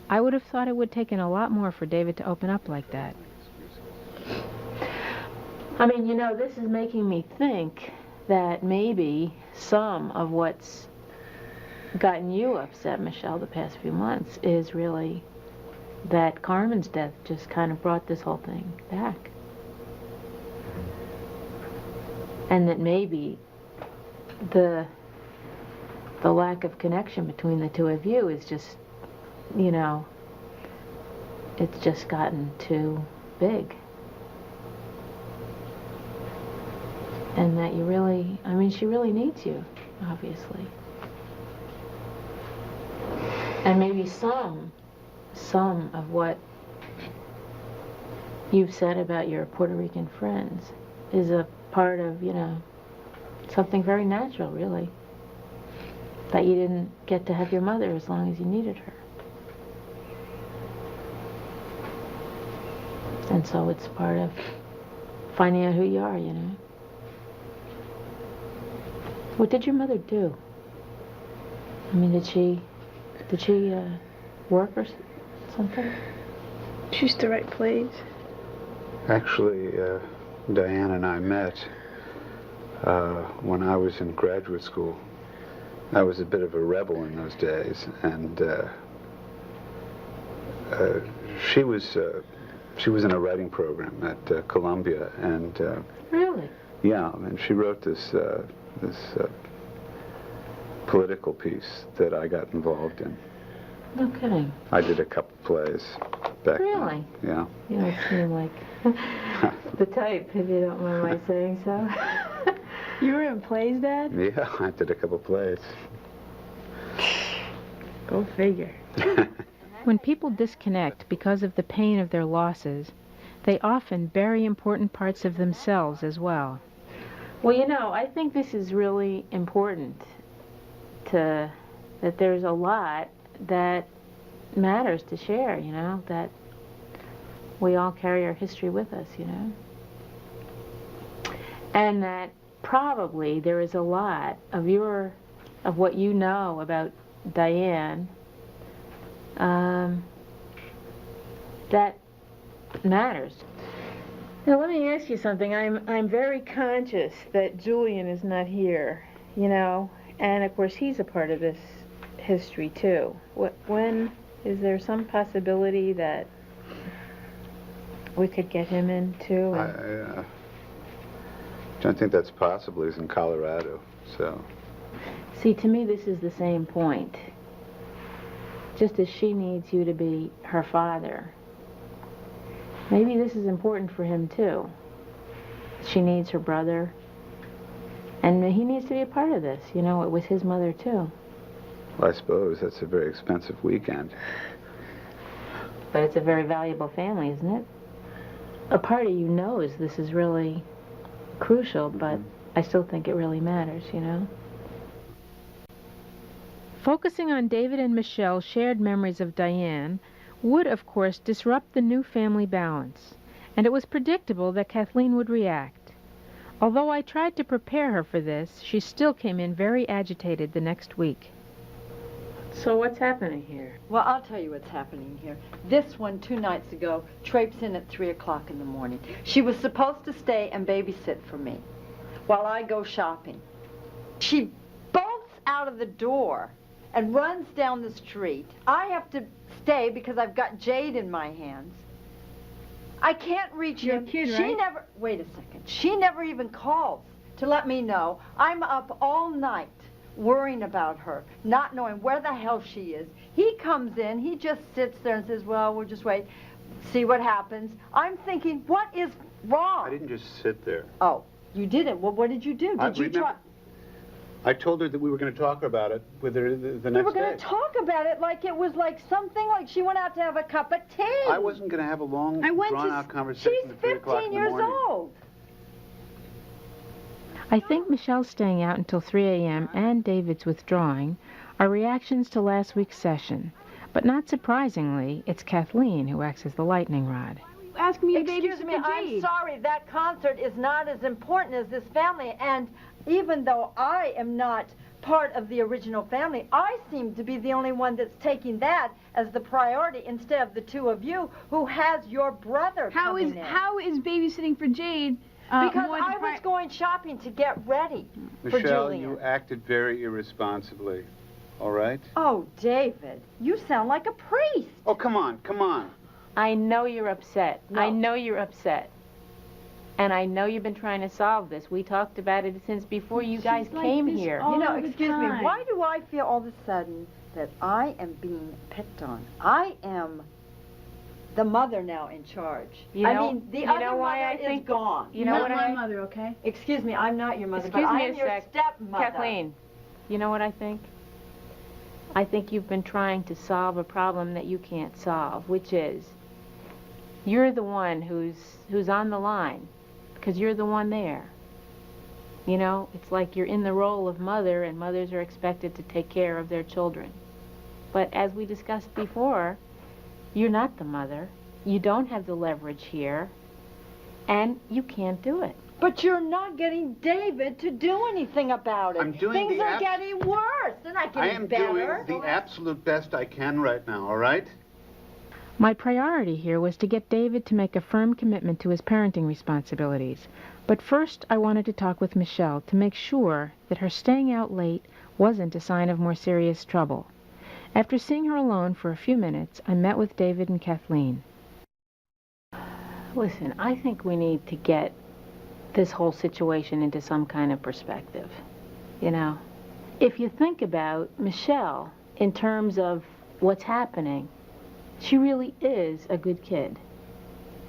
I would have thought it would have taken a lot more for David to open up like that. I mean, this is making me think that maybe some of what's gotten you upset, Michelle, the past few months is really that Carmen's death just kind of brought this whole thing back. And that maybe the lack of connection between the two of you is just, it's just gotten too big. And that you really, she really needs you, obviously. And maybe some of what you've said about your Puerto Rican friends is a part of, something very natural, really. That you didn't get to have your mother as long as you needed her. And so it's part of finding out who you are, What did your mother do? Did she work or something? She used to write plays. Actually, Diane and I met when I was in graduate school. I was a bit of a rebel in those days, and she was in a writing program at Columbia, and Really? yeah, and she wrote this political piece that I got involved in. No kidding. I did a couple plays back Really? then. Yeah. You don't seem like the type, if you don't mind my saying so. You were in plays, Dad? Yeah, I did a couple plays. Go figure. When people disconnect because of the pain of their losses, they often bury important parts of themselves as well. Well, I think this is really important that there's a lot that matters to share, that we all carry our history with us, And that probably there is a lot of what you know about Diane that matters. Now let me ask you something. I'm very conscious that Julian is not here, and of course he's a part of this history too. When is there some possibility that we could get him in too? I don't think that's possible. He's in Colorado, so. See, to me this is the same point. Just as she needs you to be her father, maybe this is important for him too. She needs her brother, and he needs to be a part of this, with his mother too. Well, I suppose that's a very expensive weekend. But it's a very valuable family, isn't it? A part of you knows this is really crucial, but I still think it really matters, Focusing on David and Michelle's shared memories of Diane would, of course, disrupt the new family balance, and it was predictable that Kathleen would react. Although I tried to prepare her for this, she still came in very agitated the next week. So what's happening here? Well, I'll tell you what's happening here. This one, 2 nights ago, traipsed in at 3 o'clock in the morning. She was supposed to stay and babysit for me while I go shopping. She bolts out of the door and runs down the street. I have to stay because I've got Jade in my hands. I can't reach her. You're a kid, right? Wait a second. She never even calls to let me know. I'm up all night worrying about her, not knowing where the hell she is. He comes in, he just sits there and says, well, we'll just wait, see what happens. I'm thinking, what is wrong? I didn't just sit there. Oh, you didn't? Well, what did you do? Did you try? I told her that we were going to talk about it with her the next day. We were going to talk about it like it was like something like she went out to have a cup of tea. I wasn't going to have a long, drawn-out conversation She's at 3 o'clock 15 in the years morning. old. I think Michelle's staying out until 3 a.m. and David's withdrawing are reactions to last week's session, but not surprisingly, it's Kathleen who acts as the lightning rod. Ask me to Excuse babysit me, for I'm Jade. sorry, that concert is not as important as this family, and even though I am not part of the original family, I seem to be the only one that's taking that as the priority instead of the two of you who has your brother coming in. How is babysitting for Jade Because more I was going shopping to get ready for Michelle, Julian. you acted very irresponsibly. All right? Oh, David, you sound like a priest. Oh, come on, come on. I know you're upset. No. I know you're upset. And I know you've been trying to solve this. We talked about it since before you guys like came this here. all You know, the excuse me, time. why do I feel all of a sudden that I am being picked on? I am the mother now in charge. You know- I mean, the you other know why mother I is think- gone. You know Not what my I... mother, okay? Excuse me, I'm not your mother, Excuse but me I'm a your sec. stepmother. Kathleen, you know what I think? I think you've been trying to solve a problem that you can't solve, which is you're the one who's on the line because you're the one there. You know, it's like you're in the role of mother, and mothers are expected to take care of their children. But as we discussed before, you're not the mother. You don't have the leverage here, and you can't do it. But you're not getting David to do anything about it. I'm doing Things the are abs- getting worse. They're not I getting am better. doing the absolute best I can right now, all right? My priority here was to get David to make a firm commitment to his parenting responsibilities. But first, I wanted to talk with Michelle to make sure that her staying out late wasn't a sign of more serious trouble. After seeing her alone for a few minutes, I met with David and Kathleen. Listen, I think we need to get this whole situation into some kind of perspective. You know, if you think about Michelle in terms of what's happening, she really is a good kid.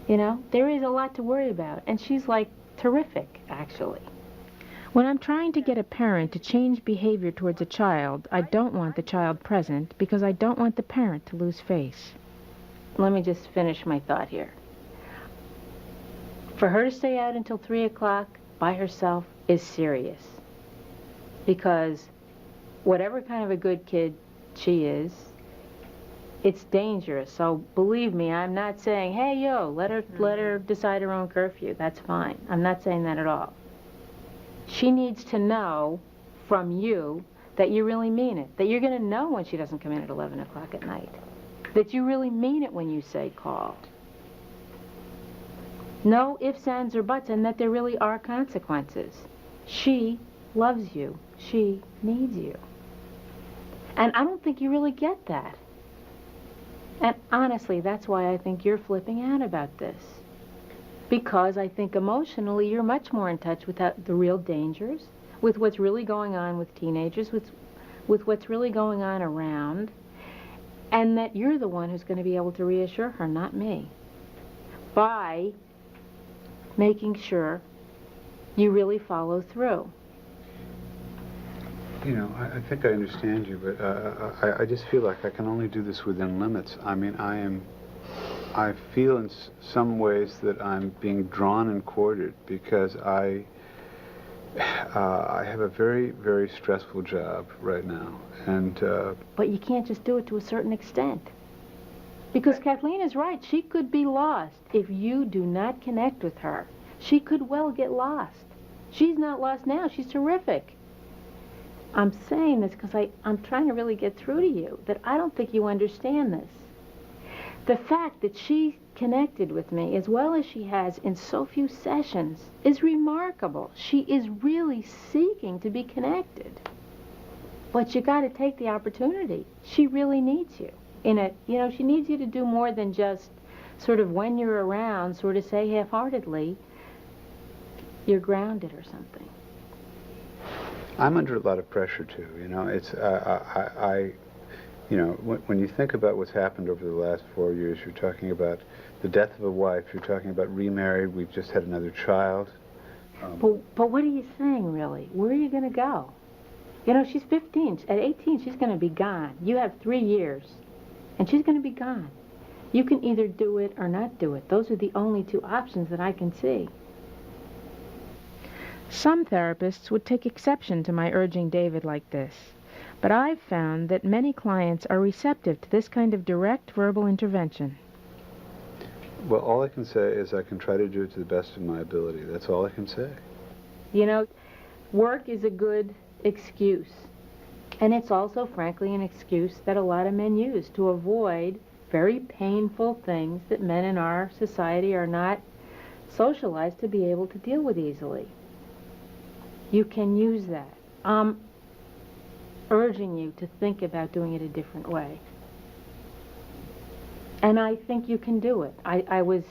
You know, there is a lot to worry about, and she's like terrific, actually. When I'm trying to get a parent to change behavior towards a child, I don't want the child present because I don't want the parent to lose face. Let me just finish my thought here. For her to stay out until 3 o'clock by herself is serious. Because whatever kind of a good kid she is, it's dangerous. So believe me, I'm not saying, hey, yo, let her decide her own curfew. That's fine. I'm not saying that at all. She needs to know from you that you really mean it. That you're going to know when she doesn't come in at 11 o'clock at night. That you really mean it when you say call. No ifs, ands, or buts, and that there really are consequences. She loves you. She needs you. And I don't think you really get that. And honestly, that's why I think you're flipping out about this. Because I think emotionally you're much more in touch with the real dangers, with what's really going on with teenagers, with what's really going on around, and that you're the one who's going to be able to reassure her, not me, by making sure you really follow through. You know, I think I understand you, but I just feel like I can only do this within limits. I mean, I feel in some ways that I'm being drawn and quartered because I have a very, very stressful job right now, and But you can't just do it to a certain extent. Because Kathleen is right. She could be lost if you do not connect with her. She could well get lost. She's not lost now. She's terrific. I'm saying this because I'm trying to really get through to you that I don't think you understand this. The fact that she connected with me as well as she has in so few sessions is remarkable. She is really seeking to be connected. But you got to take the opportunity. She really needs you. She needs you to do more than just sort of when you're around, sort of say half-heartedly, you're grounded or something. I'm under a lot of pressure too. You know, it's when you think about what's happened over the last 4 years, you're talking about the death of a wife. You're talking about remarried. We've just had another child. But what are you saying, really? Where are you going to go? You know, she's 15. At 18, she's going to be gone. You have 3 years, and she's going to be gone. You can either do it or not do it. Those are the only two options that I can see. Some therapists would take exception to my urging David like this, But I've found that many clients are receptive to this kind of direct verbal intervention. Well, all I can say is I can try to do it to the best of my ability. That's all I can say. You know, work is a good excuse. And it's also, frankly, an excuse that a lot of men use to avoid very painful things that men in our society are not socialized to be able to deal with easily. You can use that. I'm urging you to think about doing it a different way. And I think you can do it. I was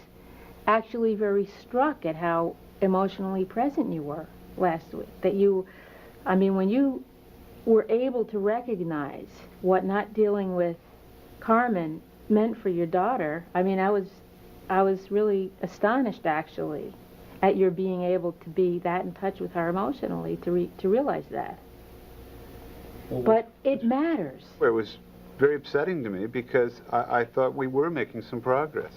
actually very struck at how emotionally present you were last week. When you were able to recognize what not dealing with Carmen meant for your daughter, I was really astonished, actually, at your being able to be that in touch with her emotionally, to realize that. But it matters. Well, it was very upsetting to me because I thought we were making some progress.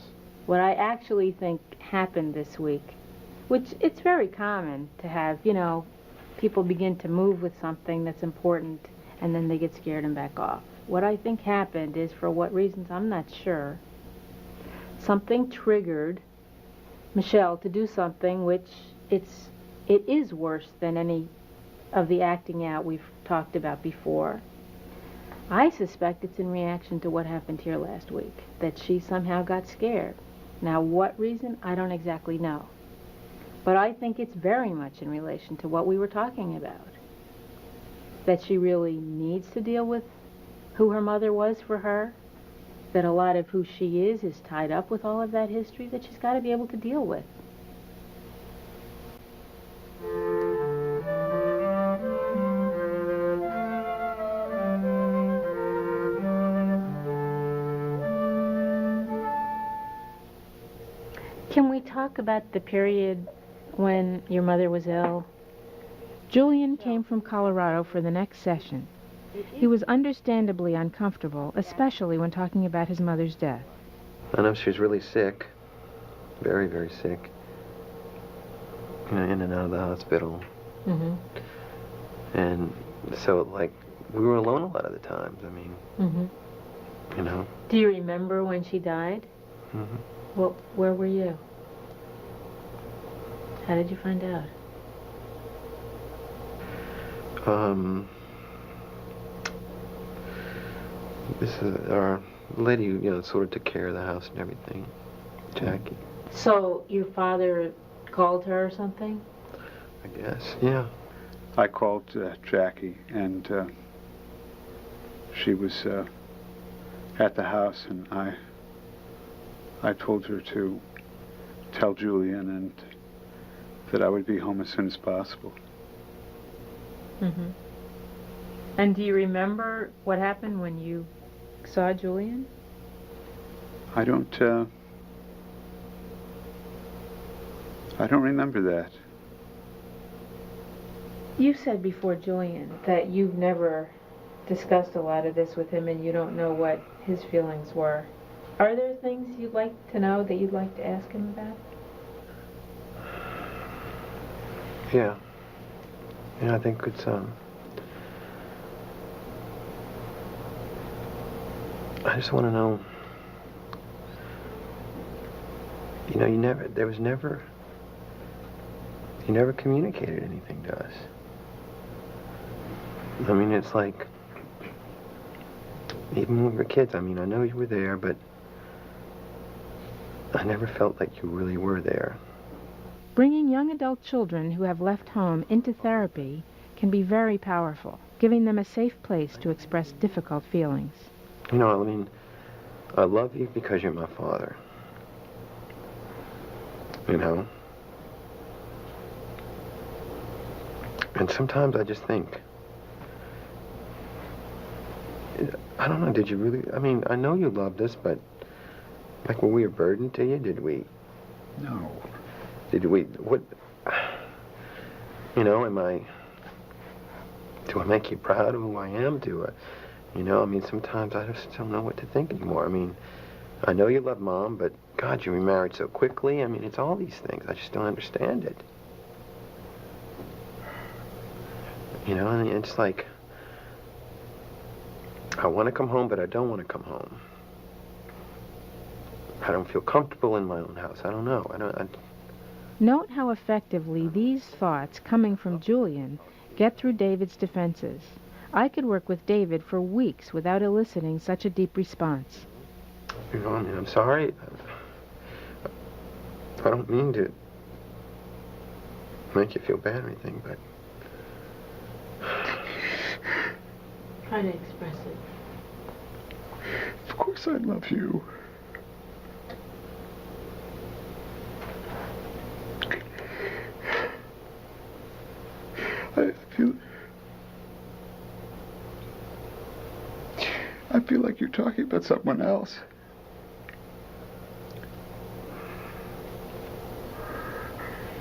What I actually think happened this week, which it's very common to have, people begin to move with something that's important and then they get scared and back off. What I think happened is, for what reasons I'm not sure, something triggered Michelle to do something which it is worse than any of the acting out we've talked about before. I suspect it's in reaction to what happened here last week, that she somehow got scared. Now, what reason? I don't exactly know. But I think it's very much in relation to what we were talking about. That she really needs to deal with who her mother was for her, that a lot of who she is tied up with all of that history that she's got to be able to deal with. Can we talk about the period when your mother was ill? Julian came from Colorado for the next session. He was understandably uncomfortable, especially when talking about his mother's death. I know she was really sick. Very, very sick. In and out of the hospital. Mm-hmm. And so, we were alone a lot of the times. Mm-hmm. Do you remember when she died? Mm-hmm. Well, where were you? How did you find out? This is our lady who, sort of took care of the house and everything. Jackie. So your father called her or something? I guess, yeah. I called Jackie, and she was at the house, and I told her to tell Julian and that I would be home as soon as possible. Mm-hmm. And do you remember what happened when you saw Julian? I don't remember that. You said before, Julian, that you've never discussed a lot of this with him and you don't know what his feelings were. Are there things you'd like to know that you'd like to ask him about? Yeah. Yeah, I think it's, I just want to know, you never communicated anything to us. It's like, even when we were kids, I know you were there, but I never felt like you really were there. Bringing young adult children who have left home into therapy can be very powerful, giving them a safe place to express difficult feelings. I love you because you're my father. And sometimes I just think, I don't know, did you really, I know you loved us, but, were we a burden to you? Did we? No. Did we, what, do I make you proud of who I am? Sometimes I just don't know what to think anymore. I know you love Mom, but God, you remarried so quickly. It's all these things. I just don't understand it. And it's like, I want to come home, but I don't want to come home. I don't feel comfortable in my own house. I don't know. Note how effectively these thoughts coming from Julian get through David's defenses. I could work with David for weeks without eliciting such a deep response. You know, I mean, I'm sorry. I don't mean to make you feel bad or anything, but... Try to express it. Of course I love you. I feel like you're talking about someone else.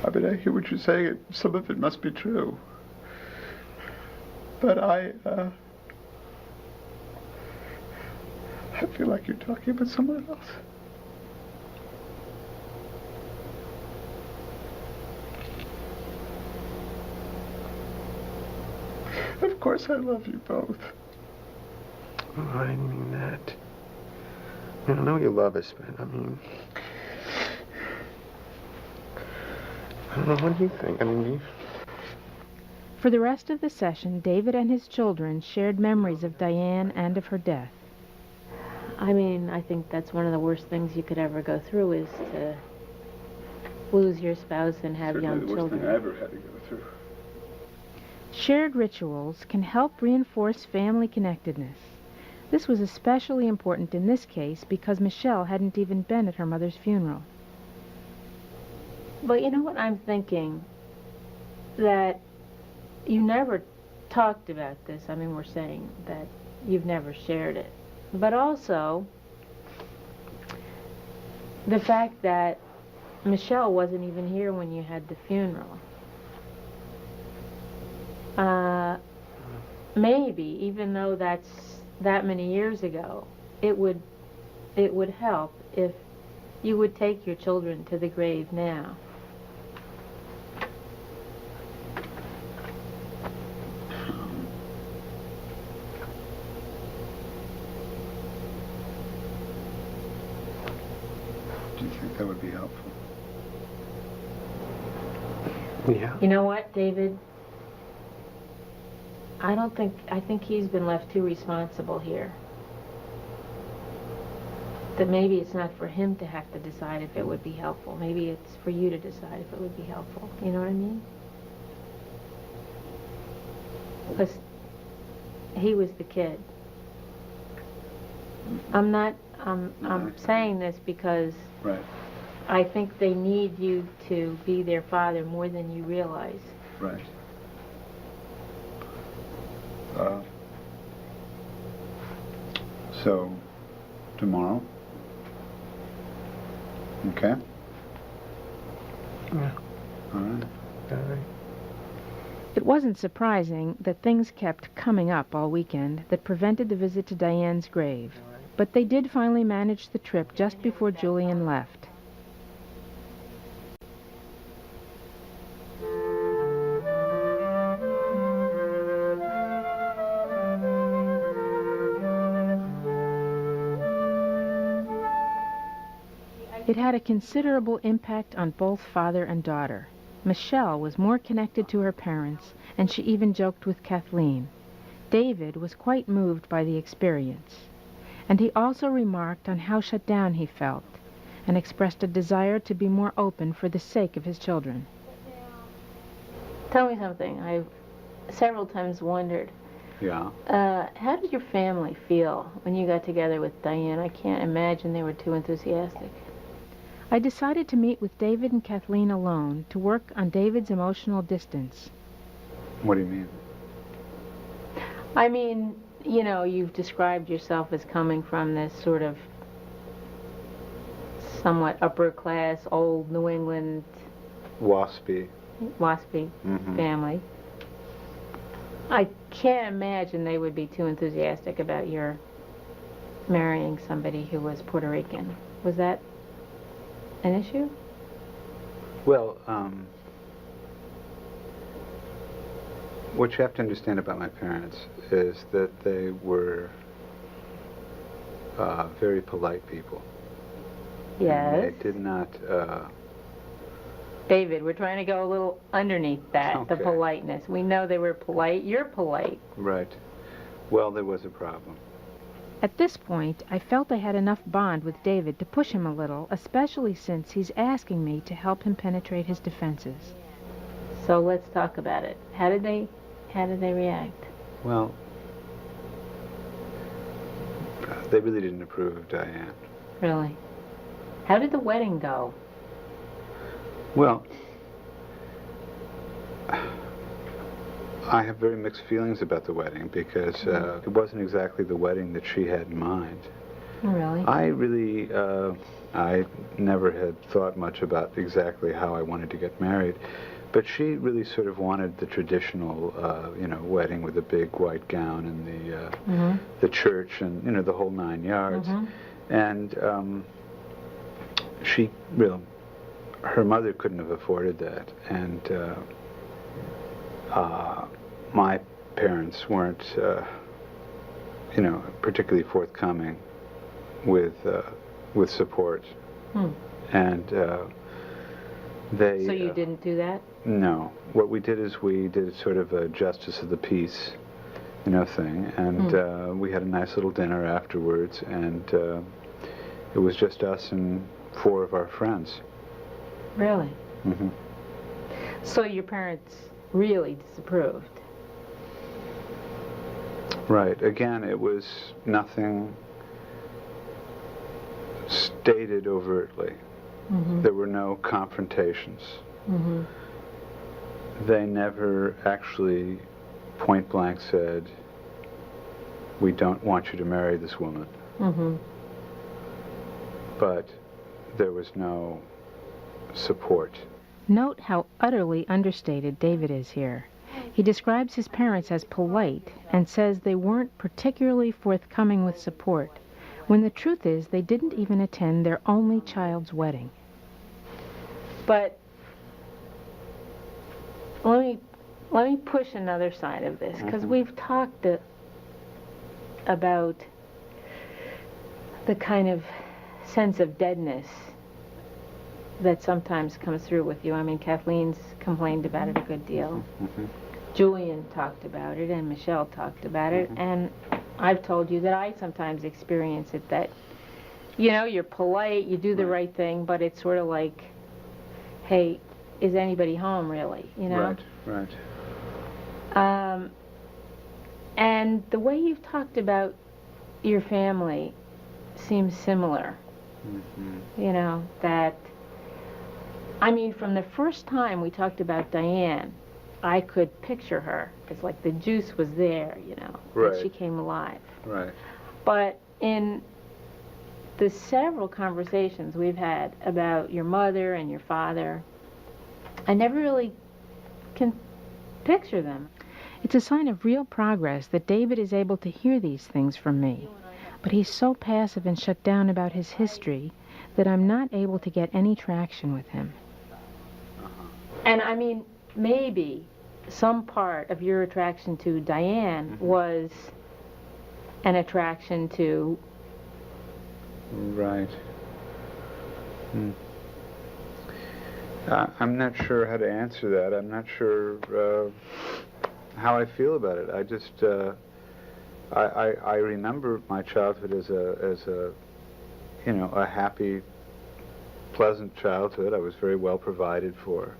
I mean, I hear what you're saying. Some of it must be true. But I feel like you're talking about someone else. Of course I love you both. Oh, I didn't mean that. I know you love us, but I mean... I don't know, what do you think? I mean, For the rest of the session, David and his children shared memories of Diane and of her death. I mean, I think that's one of the worst things you could ever go through, is to lose your spouse and have Certainly young the worst children. thing I ever had to go through. Shared rituals can help reinforce family connectedness. This was especially important in this case because Michelle hadn't even been at her mother's funeral. But you know what I'm thinking? That you never talked about this. I mean, we're saying that you've never shared it. But also, the fact that Michelle wasn't even here when you had the funeral. Maybe, even though that's that many years ago, it would help if you would take your children to the grave now. Do you think that would be helpful? yeah. You know what, David? I think he's been left too responsible here. That maybe it's not for him to have to decide if it would be helpful. Maybe it's for you to decide if it would be helpful. You know what I mean? Because he was the kid. I'm saying this because Right. I think they need you to be their father more than you realize. Right. So, tomorrow? Okay. Yeah. All right. All right. It wasn't surprising that things kept coming up all weekend that prevented the visit to Diane's grave. But they did finally manage the trip just before Julian left. It had a considerable impact on both father and daughter. Michelle was more connected to her parents, and she even joked with Kathleen. David was quite moved by the experience, and he also remarked on how shut down he felt, and expressed a desire to be more open for the sake of his children. Tell me something. I've several times wondered, Yeah. how did your family feel when you got together with Diane? I can't imagine they were too enthusiastic. I decided to meet with David and Kathleen alone to work on David's emotional distance. What do you mean? I mean, you know, you've described yourself as coming from this sort of somewhat upper class, old New England, Waspy. waspy family. I can't imagine they would be too enthusiastic about your marrying somebody who was Puerto Rican. Was that an issue? Well, what you have to understand about my parents is that they were very polite people. Yes. And they did not. David, we're trying to go a little underneath that, the Okay. politeness. We know they were polite. You're polite. Right. Well, there was a problem. At this point, I felt I had enough bond with David to push him a little, especially since he's asking me to help him penetrate his defenses. So let's talk about it. How did they react? Well, they really didn't approve of Diane. Really? How did the wedding go? Well, I have very mixed feelings about the wedding because it wasn't exactly the wedding that she had in mind. Really? I never had thought much about exactly how I wanted to get married, but she really sort of wanted the traditional, wedding with a big white gown and the church and, the whole 9 yards. And her mother couldn't have afforded that, and my parents weren't, particularly forthcoming with support. And they. So you didn't do that? No. What we did is we did sort of a justice of the peace, thing, and we had a nice little dinner afterwards, and it was just us and 4 of our friends. Really? So your parents really disapproved? Right. Again, it was nothing stated overtly. There were no confrontations. They never actually point blank said, "We don't want you to marry this woman." But there was no support. Note how utterly understated David is here. He describes his parents as polite and says they weren't particularly forthcoming with support, when the truth is they didn't even attend their only child's wedding. But let me push another side of this, because we've talked about the kind of sense of deadness that sometimes comes through with you. I mean, Kathleen's complained about it a good deal. Julian talked about it, and Michelle talked about it, and I've told you that I sometimes experience it, that, you're polite, you do the right thing, but it's sort of like, hey, is anybody home, really, Right. And the way you've talked about your family seems similar. That, I mean, from the first time we talked about Diane, I could picture her. It's like the juice was there, Right. and she came alive. Right. But in the several conversations we've had about your mother and your father, I never really can picture them. It's a sign of real progress that David is able to hear these things from me, but he's so passive and shut down about his history that I'm not able to get any traction with him. And I mean, maybe some part of your attraction to Diane was an attraction to... Right. I'm not sure how to answer that. I'm not sure how I feel about it. I just, I remember my childhood as a a happy, pleasant childhood. I was very well provided for.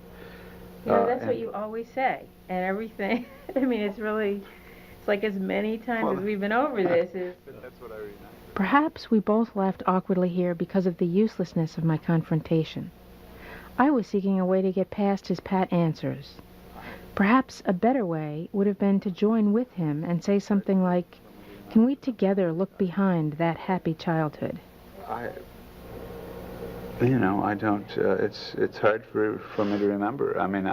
that's what you always say, and everything. I mean, it's like as many times as we've been over this. That's what I remember. Perhaps we both laughed awkwardly here because of the uselessness of my confrontation. I was seeking a way to get past his pat answers. Perhaps a better way would have been to join with him and say something like, "Can we together look behind that happy childhood?" I don't. It's hard for me to remember. I mean,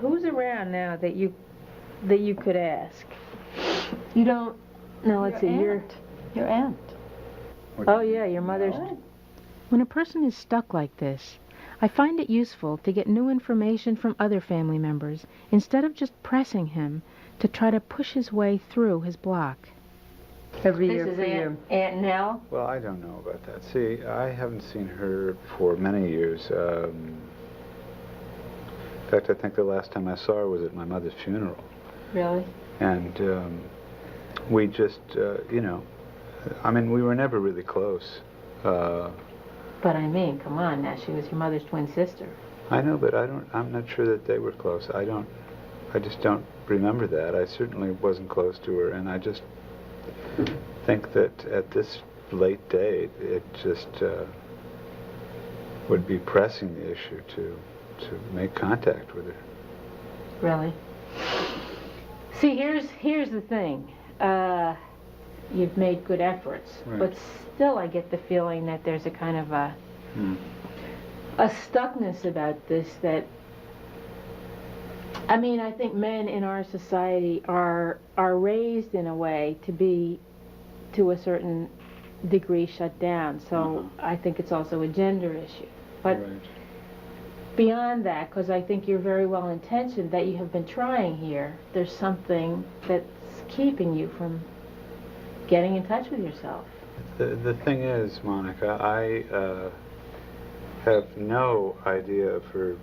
Who's around now that you could ask? You don't. No, let's see. Your aunt. Oh yeah, your mother's. When a person is stuck like this, I find it useful to get new information from other family members instead of just pressing him to try to push his way through his block. Every This year is for you. Aunt Nell. Well, I don't know about that. See, I haven't seen her for many years. In fact, I think the last time I saw her was at my mother's funeral. Really? And we just, I mean, we were never really close. But I mean, come on now, she was your mother's twin sister. I know, but I'm not sure that they were close. I just don't remember that. I certainly wasn't close to her, and I just think that at this late date, it just would be pressing the issue to make contact with her. Really? See, here's the thing. You've made good efforts, Right. but still I get the feeling that there's a kind of a stuckness about this that, I mean, I think men in our society are raised in a way to be, to a certain degree, shut down. So I think it's also a gender issue. But Right. beyond that, because I think you're very well intentioned, that you have been trying here, there's something that's keeping you from getting in touch with yourself. The thing is, Monica, I have no idea of her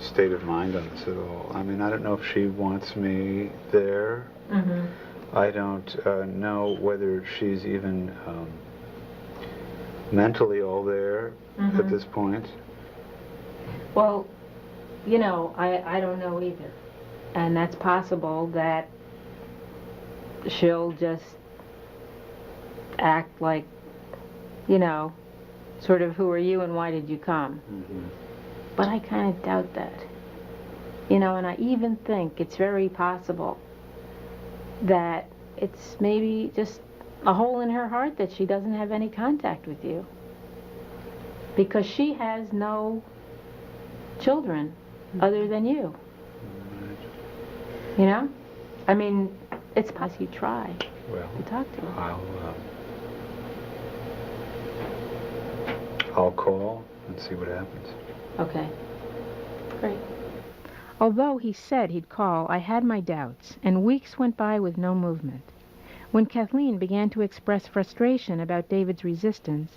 state of mind on this at all. I mean, I don't know if she wants me there. Mm-hmm. I don't know whether she's even mentally all there at this point. Well, I don't know either. And that's possible that she'll just act like, sort of, who are you and why did you come? Mm-hmm. But I kind of doubt that. And I even think it's very possible that it's maybe just a hole in her heart that she doesn't have any contact with you. Because she has no children other than you. I mean, it's possible you try Well, to talk to her. I'll call and see what happens. Okay. Great. Although he said he'd call, I had my doubts, and weeks went by with no movement. When Kathleen began to express frustration about David's resistance,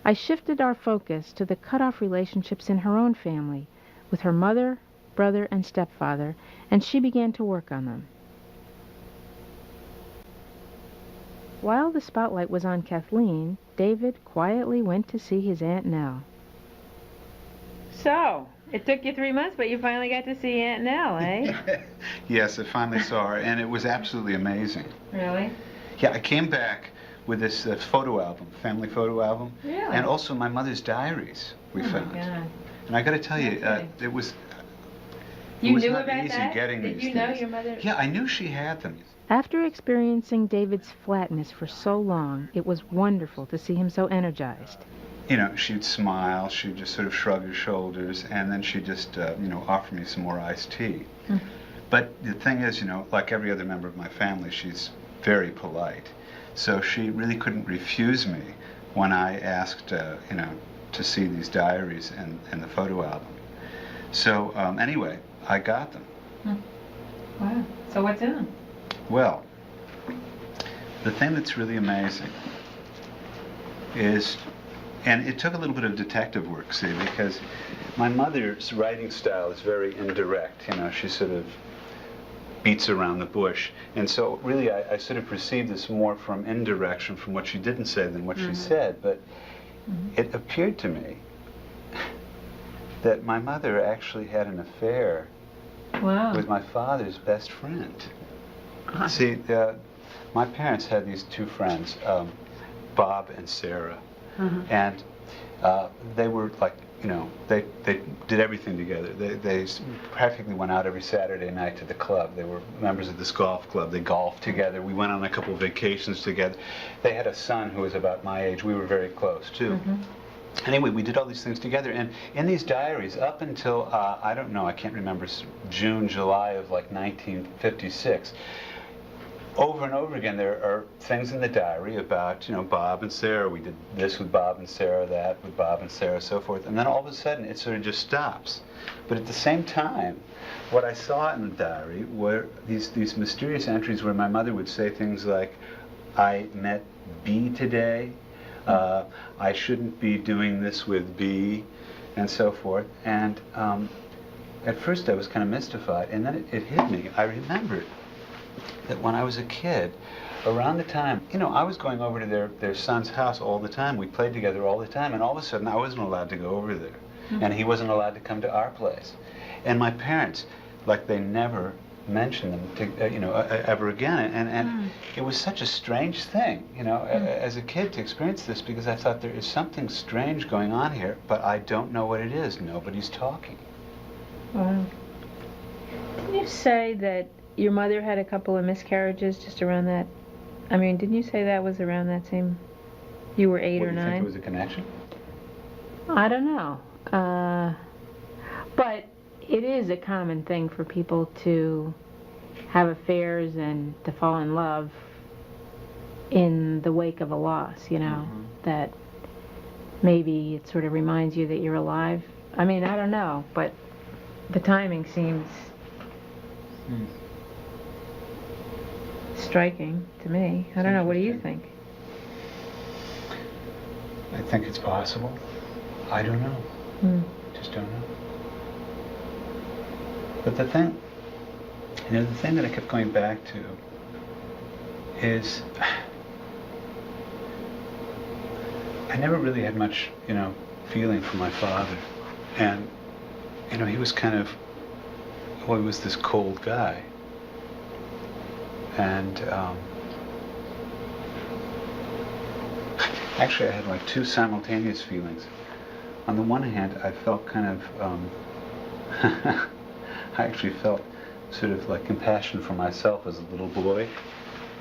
I shifted our focus to the cut-off relationships in her own family, with her mother, brother, and stepfather, and she began to work on them. While the spotlight was on Kathleen, David quietly went to see his Aunt Nell. So, it took you 3 months, but you finally got to see Aunt Nell, eh? Yes, I finally saw her, and it was absolutely amazing. Really? Yeah, I came back with this photo album, family photo album, Really? and also my mother's diaries we found. God. And I got to tell you, Okay. it was You was knew not about easy that? getting Did these you know things. your mother? Yeah, I knew she had them. After experiencing David's flatness for so long, it was wonderful to see him so energized. She'd smile, she'd just sort of shrug her shoulders, and then she'd just, offer me some more iced tea. But the thing is, like every other member of my family, she's very polite. So she really couldn't refuse me when I asked, to see these diaries and the photo album. So anyway, I got them. Wow. So what's in them? Well, the thing that's really amazing is, and it took a little bit of detective work, see, because my mother's writing style is very indirect. She sort of beats around the bush. And so really I sort of perceived this more from indirection, from what she didn't say than what she said. But it appeared to me that my mother actually had an affair with my father's best friend. See, my parents had these two friends, Bob and Sarah, and they were like, they did everything together. They practically went out every Saturday night to the club. They were members of this golf club. They golfed together. We went on a couple of vacations together. They had a son who was about my age. We were very close, too. Anyway, we did all these things together, and in these diaries, up until, I don't know, I can't remember, June, July of like 1956, over and over again, there are things in the diary about, Bob and Sarah. We did this with Bob and Sarah, that with Bob and Sarah, so forth. And then all of a sudden, it sort of just stops. But at the same time, what I saw in the diary were these mysterious entries where my mother would say things like, I met B today. I shouldn't be doing this with B, and so forth. And at first I was kind of mystified, and then it hit me. I remembered that when I was a kid, around the time, I was going over to their son's house all the time. We played together all the time, and all of a sudden I wasn't allowed to go over there. And he wasn't allowed to come to our place. And my parents, like, they never mentioned them to, ever again. And it was such a strange thing, as a kid to experience this, because I thought there is something strange going on here, but I don't know what it is. Nobody's talking. Wow. Didn't you say that your mother had a couple of miscarriages just around that? I mean, didn't you say that was around that same? You were 8 or 9. Do you think it was a connection? I don't know. But it is a common thing for people to have affairs and to fall in love in the wake of a loss, that maybe it sort of reminds you that you're alive. I mean, I don't know, but the timing seems striking to me. I don't know, what do you think? I think it's possible. I don't know. Just don't know. But the thing that I kept going back to is I never really had much, feeling for my father. And, he was kind of, he was this cold guy. And actually I had like two simultaneous feelings. On the one hand, I felt kind of, I actually felt sort of like compassion for myself as a little boy.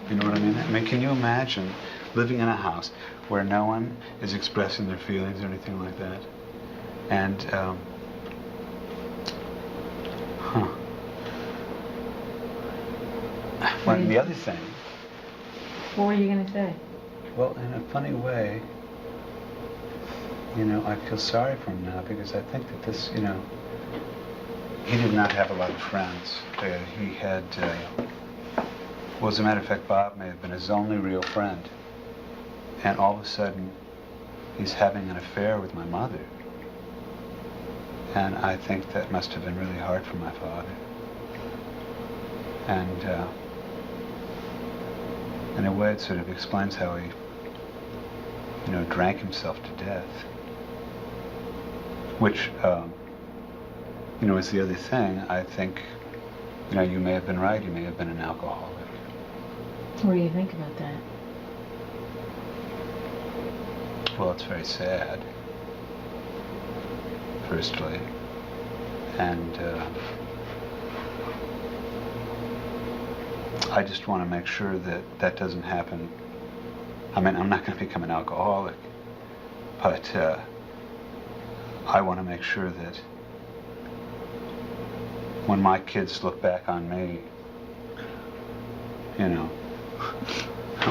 You know what I mean? I mean, can you imagine living in a house where no one is expressing their feelings or anything like that? And, Well, the other thing... What were you going to say? Well, in a funny way, I feel sorry for him now, because I think that this, he did not have a lot of friends. He had, well, as a matter of fact, Bob may have been his only real friend. And all of a sudden, he's having an affair with my mother. And I think that must have been really hard for my father. And in a way, it sort of explains how he, drank himself to death. Which, is the other thing. I think, you may have been right. He may have been an alcoholic. What do you think about that? Well, it's very sad, firstly. And I just want to make sure that that doesn't happen. I mean, I'm not going to become an alcoholic, but I want to make sure that when my kids look back on me, I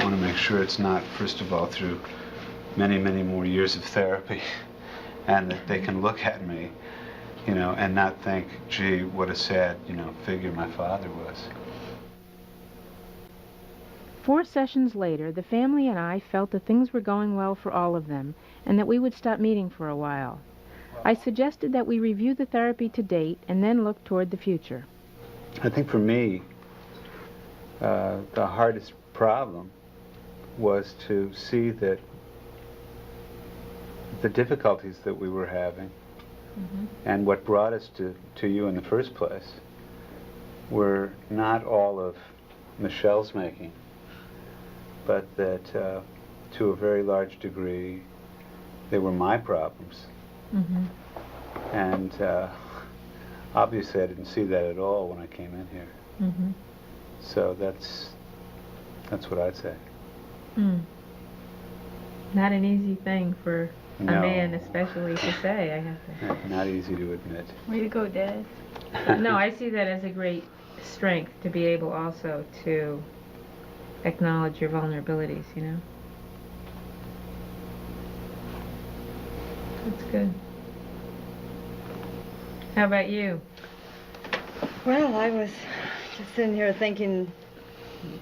want to make sure it's not, first of all, through many, many more years of therapy, and that they can look at me, and not think, gee, what a sad, figure my father was. 4 sessions later, the family and I felt that things were going well for all of them, and that we would stop meeting for a while. I suggested that we review the therapy to date and then look toward the future. I think for me, the hardest problem was to see that the difficulties that we were having and what brought us to you in the first place were not all of Michelle's making, but that to a very large degree they were my problems. And obviously I didn't see that at all when I came in here. So that's what I'd say. Not an easy thing for a No. man especially to say, I have to. Not easy to admit. Way to go, Dad. No, I see that as a great strength to be able also to acknowledge your vulnerabilities, That's good. How about you? Well, I was just sitting here thinking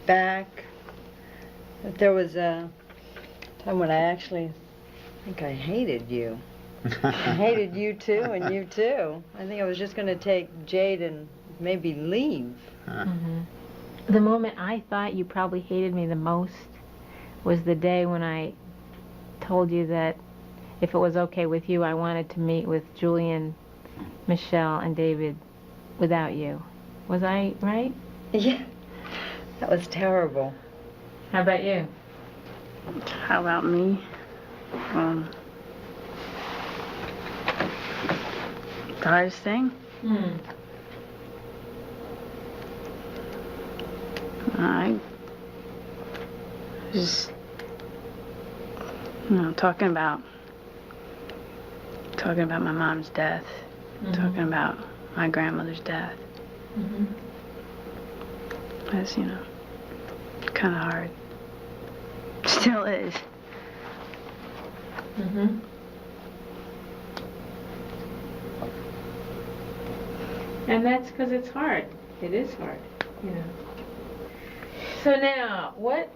back But there was a time when I actually think I hated you. I hated you too, and you too. I think I was just going to take Jade and maybe leave. The moment I thought you probably hated me the most was the day when I told you that if it was okay with you, I wanted to meet with Julian, Michelle, and David without you. Was I right? Yeah, that was terrible. How about you? How about me? The hardest thing? I just, talking about my mom's death, talking about my grandmother's death. That's, kind of hard. Still is. And that's because it's hard. It is hard, So now, what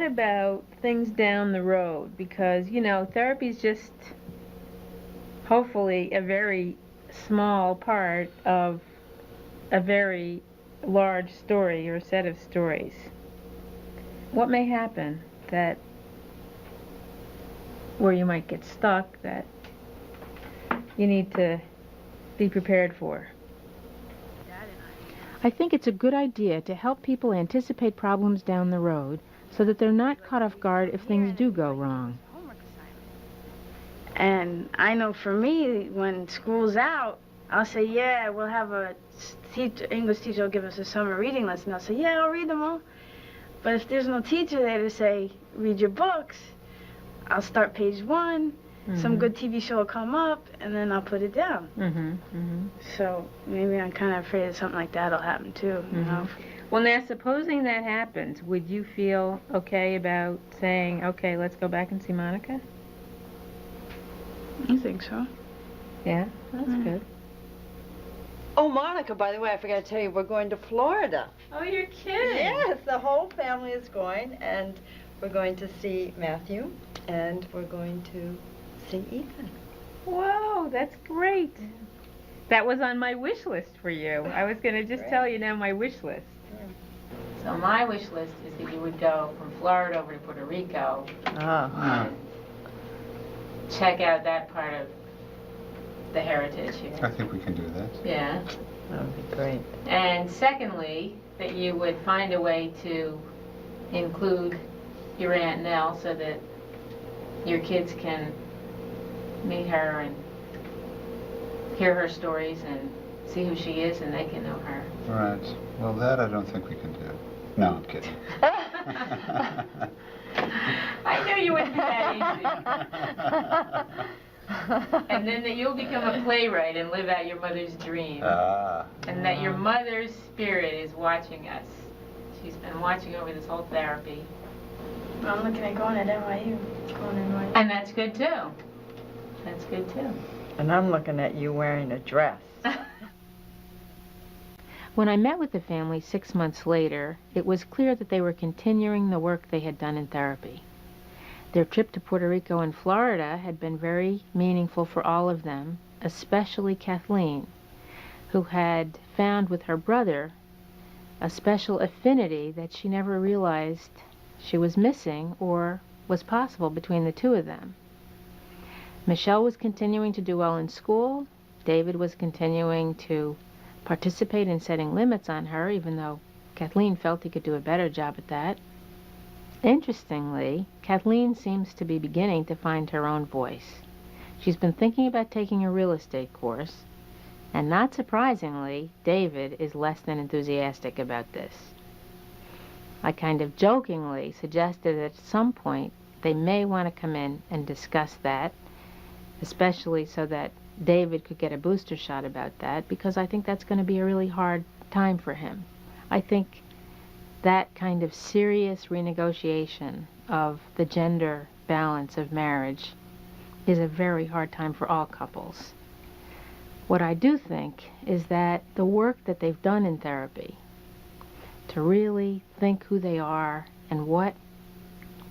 about things down the road? Because, therapy is just hopefully a very small part of a very large story or set of stories. What may happen where you might get stuck that you need to be prepared for? I think it's a good idea to help people anticipate problems down the road so that they're not caught off guard if things do go wrong. And I know for me, when school's out, I'll say, yeah, we'll have a English teacher will give us a summer reading lesson. I'll say, yeah, I'll read them all. But if there's no teacher there to say, read your books, I'll start page 1, some good TV show will come up, and then I'll put it down. So maybe I'm kind of afraid that something like that will happen too, Well, now, supposing that happens, would you feel okay about saying, okay, let's go back and see Monica? I think so. Yeah, that's good. Oh, Monica, by the way, I forgot to tell you, we're going to Florida. Oh, you're kidding. Yes, the whole family is going, and we're going to see Matthew, and we're going to see Ethan. Whoa, that's great. That was on my wish list for you. I was going to just tell you now my wish list. So my wish list is that you would go from Florida over to Puerto Rico and check out that part of the heritage here. I think we can do that. Yeah. That would be great. And secondly, that you would find a way to include your Aunt Nell so that your kids can meet her and hear her stories and see who she is, and they can know her. Right. Well, that I don't think we can do. No, I'm kidding. I knew you wouldn't be that easy. And then that you'll become a playwright and live out your mother's dream. And that your mother's spirit is watching us. She's been watching over this whole therapy. I'm looking at going at NYU. And that's good too. That's good too. And I'm looking at you wearing a dress. When I met with the family 6 months later, it was clear that they were continuing the work they had done in therapy. Their trip to Puerto Rico and Florida had been very meaningful for all of them, especially Kathleen, who had found with her brother a special affinity that she never realized she was missing or was possible between the two of them. Michelle was continuing to do well in school. David was continuing to participate in setting limits on her, even though Kathleen felt he could do a better job at that. Interestingly, Kathleen seems to be beginning to find her own voice. She's been thinking about taking a real estate course, and not surprisingly, David is less than enthusiastic about this. I kind of jokingly suggested that at some point they may want to come in and discuss that, especially so that David could get a booster shot about that, because I think that's going to be a really hard time for him. I think that kind of serious renegotiation of the gender balance of marriage is a very hard time for all couples. What I do think is that the work that they've done in therapy to really think who they are and what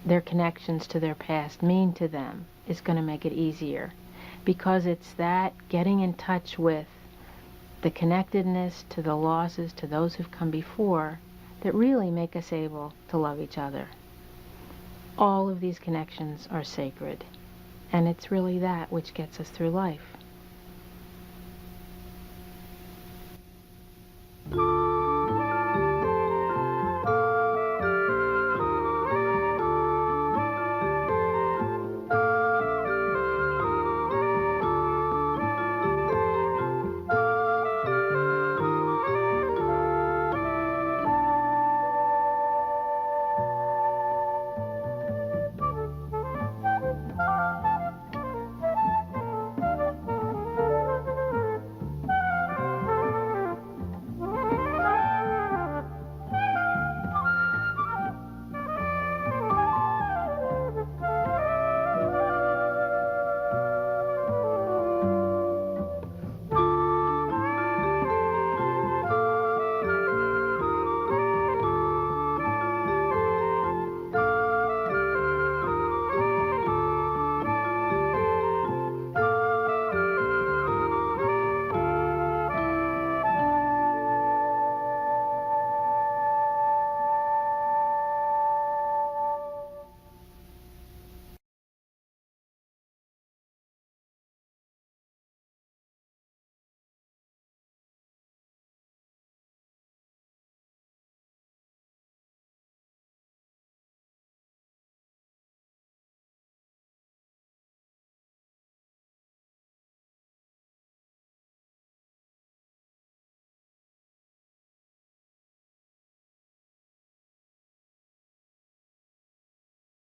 their connections to their past mean to them is going to make it easier, because it's that getting in touch with the connectedness to the losses, to those who've come before, that really make us able to love each other. All of these connections are sacred, and it's really that which gets us through life.